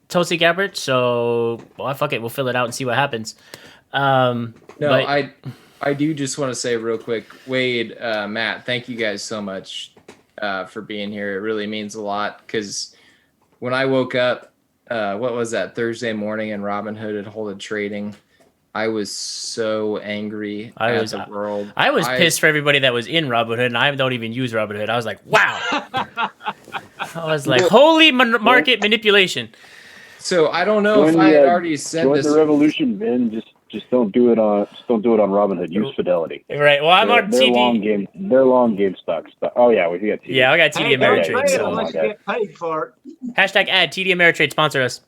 Tulsi Gabbard, so fuck it, we'll fill it out and see what happens. I do just want to say real quick, Wade, Matt, thank you guys so much for being here. It really means a lot, because when I woke up, what was that, Thursday morning, and Robinhood had halted trading, I was so angry at the world. I was pissed for everybody that was in Robinhood, and I don't even use Robinhood. I was like, wow. I was like, holy market manipulation. So I don't know if I had already said join this. The revolution, Ben. Just don't do it on Robinhood. Use Fidelity. Right. Well, I'm on TD. They're long game stocks. Oh yeah, we got TD. Yeah, I got TD Ameritrade. So. Unless you get paid for it. Hashtag ad TD Ameritrade, sponsor us.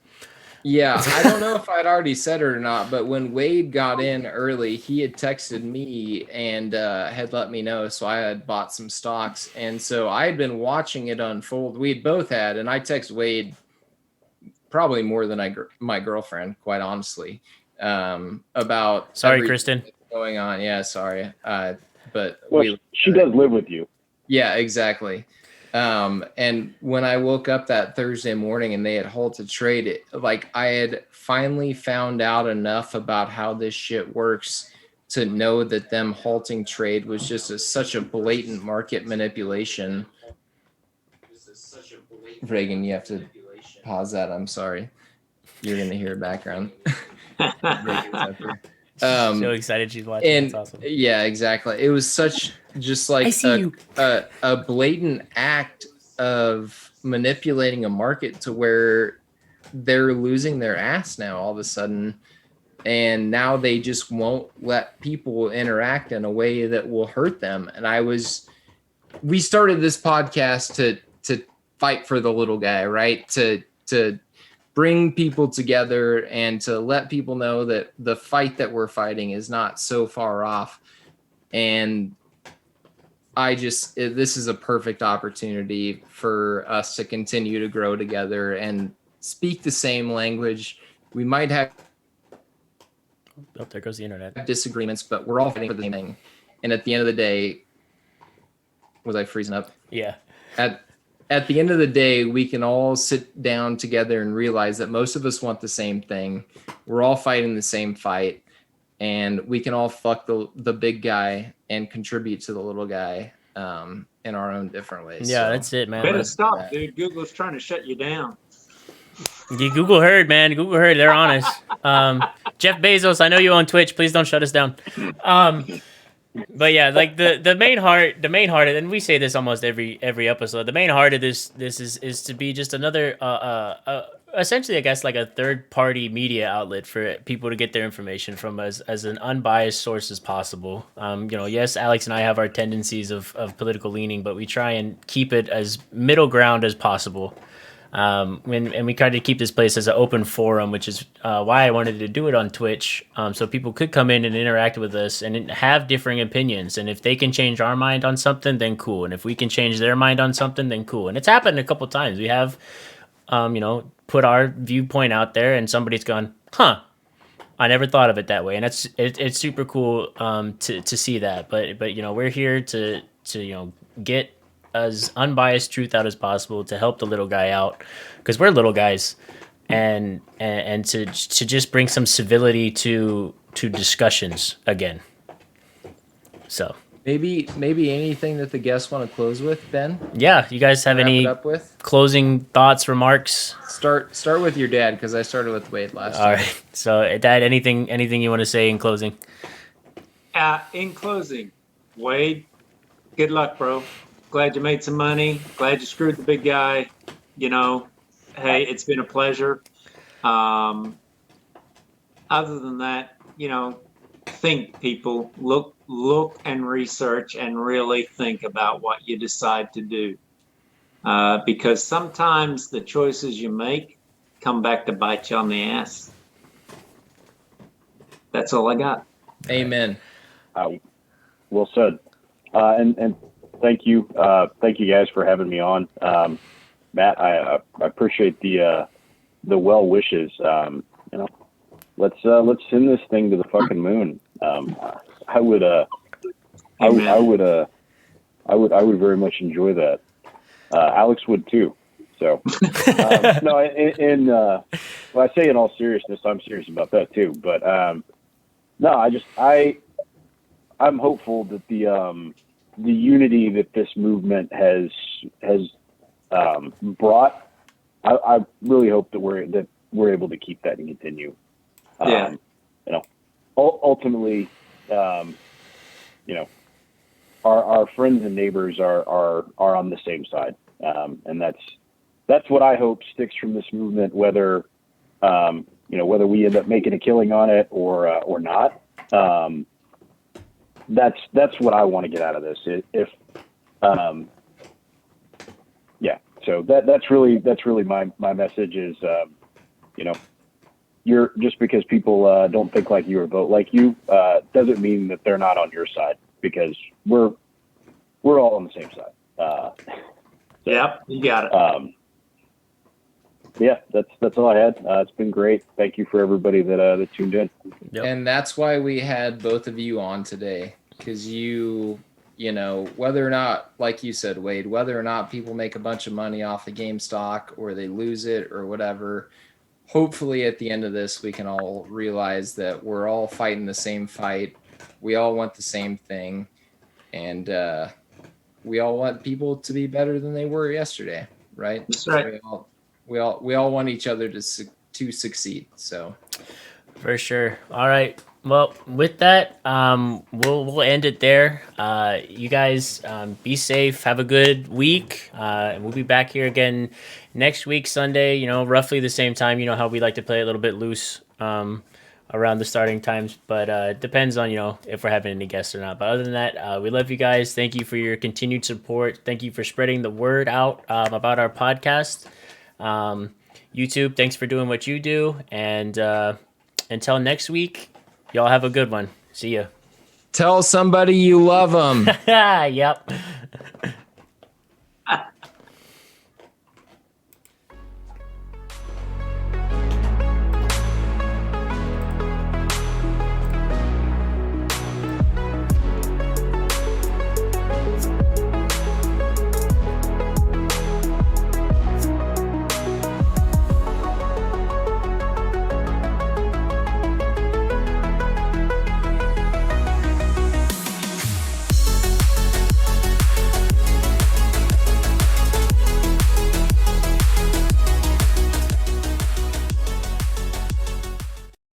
Yeah, I don't know if I'd already said it or not, but when Wade got in early, he had texted me and had let me know. So I had bought some stocks, and so I had been watching it unfold. We'd both had, and I text Wade probably more than my girlfriend, quite honestly, about Kristen, going on. Yeah, sorry, but she does live with you. Yeah, exactly. And when I woke up that Thursday morning and they had halted trade, I had finally found out enough about how this shit works to know that them halting trade was just such a blatant market manipulation. Reagan, you have to pause that. I'm sorry. You're going to hear background. So excited she's watching. And that's awesome. Yeah, exactly. It was such just like a blatant act of manipulating a market to where they're losing their ass now all of a sudden, and now they just won't let people interact in a way that will hurt them. And we started this podcast to fight for the little guy, right? To bring people together and to let people know that the fight that we're fighting is not so far off. And this is a perfect opportunity for us to continue to grow together and speak the same language. We might have there goes the internet. Disagreements, but we're all fighting for the same thing. And at the end of the day, was I freezing up? Yeah. At the end of the day, we can all sit down together and realize that most of us want the same thing. We're all fighting the same fight, and we can all fuck the big guy and contribute to the little guy in our own different ways. Yeah, so, that's it, man. Better stop, dude. Google's trying to shut you down. You Google heard, man. Google heard. They're honest. Jeff Bezos, I know you on Twitch. Please don't shut us down. But yeah, like the main heart, and we say this almost every episode. The main heart of this is to be just another essentially, I guess, like a third party media outlet for people to get their information from as an unbiased source as possible. Yes, Alex and I have our tendencies of political leaning, but we try and keep it as middle ground as possible. And we tried to keep this place as an open forum, which is why I wanted to do it on Twitch, so people could come in and interact with us and have differing opinions. And if they can change our mind on something, then cool. And if we can change their mind on something, then cool. And it's happened a couple times. We have, put our viewpoint out there, and somebody's gone, "Huh, I never thought of it that way." And it's super cool to see that. But we're here to get as unbiased truth out as possible to help the little guy out, because we're little guys, and to just bring some civility to discussions again. So Maybe anything that the guests want to close with, Ben? yeah, you guys have Wrap any it up with? closing thoughts, remarks? Start with your dad, because I started with Wade last All time. right. So Dad, anything you want to say in closing? In closing, Wade, good luck, bro. Glad you made some money. Glad you screwed the big guy. Hey, it's been a pleasure. Other than that, think, people. Look and research and really think about what you decide to do. Because sometimes the choices you make come back to bite you on the ass. That's all I got. Amen. Well said. And thank you guys for having me on. Matt, I appreciate the well wishes. Let's send this thing to the fucking moon. I would very much enjoy that. Alex would too. So no, well, I say in all seriousness, I'm serious about that too. But no, I'm hopeful that the unity that this movement has brought, I really hope that we're able to keep that and continue. Yeah. Ultimately, our friends and neighbors are on the same side, and that's what I hope sticks from this movement. Whether whether we end up making a killing on it or not. That's what I want to get out of this. So that's really my message is, you're just because people don't think like you or vote like you doesn't mean that they're not on your side, because we're all on the same side. Yep, you got it. Yeah, that's all I had. It's been great. Thank you for everybody that tuned in. Yep. And that's why we had both of you on today, because whether or not, like you said, Wade, whether or not people make a bunch of money off the GameStop or they lose it or whatever, hopefully at the end of this, we can all realize that we're all fighting the same fight. We all want the same thing. And we all want people to be better than they were yesterday, right? That's right. We all want each other to succeed. So, for sure. All right. Well, with that, we'll end it there. You guys be safe. Have a good week. And we'll be back here again next week, Sunday. Roughly the same time. You know how we like to play a little bit loose around the starting times, but it depends on if we're having any guests or not. But other than that, we love you guys. Thank you for your continued support. Thank you for spreading the word out about our podcast. YouTube, thanks for doing what you do. And until next week, y'all have a good one. See ya. tell somebody you love them. Yep.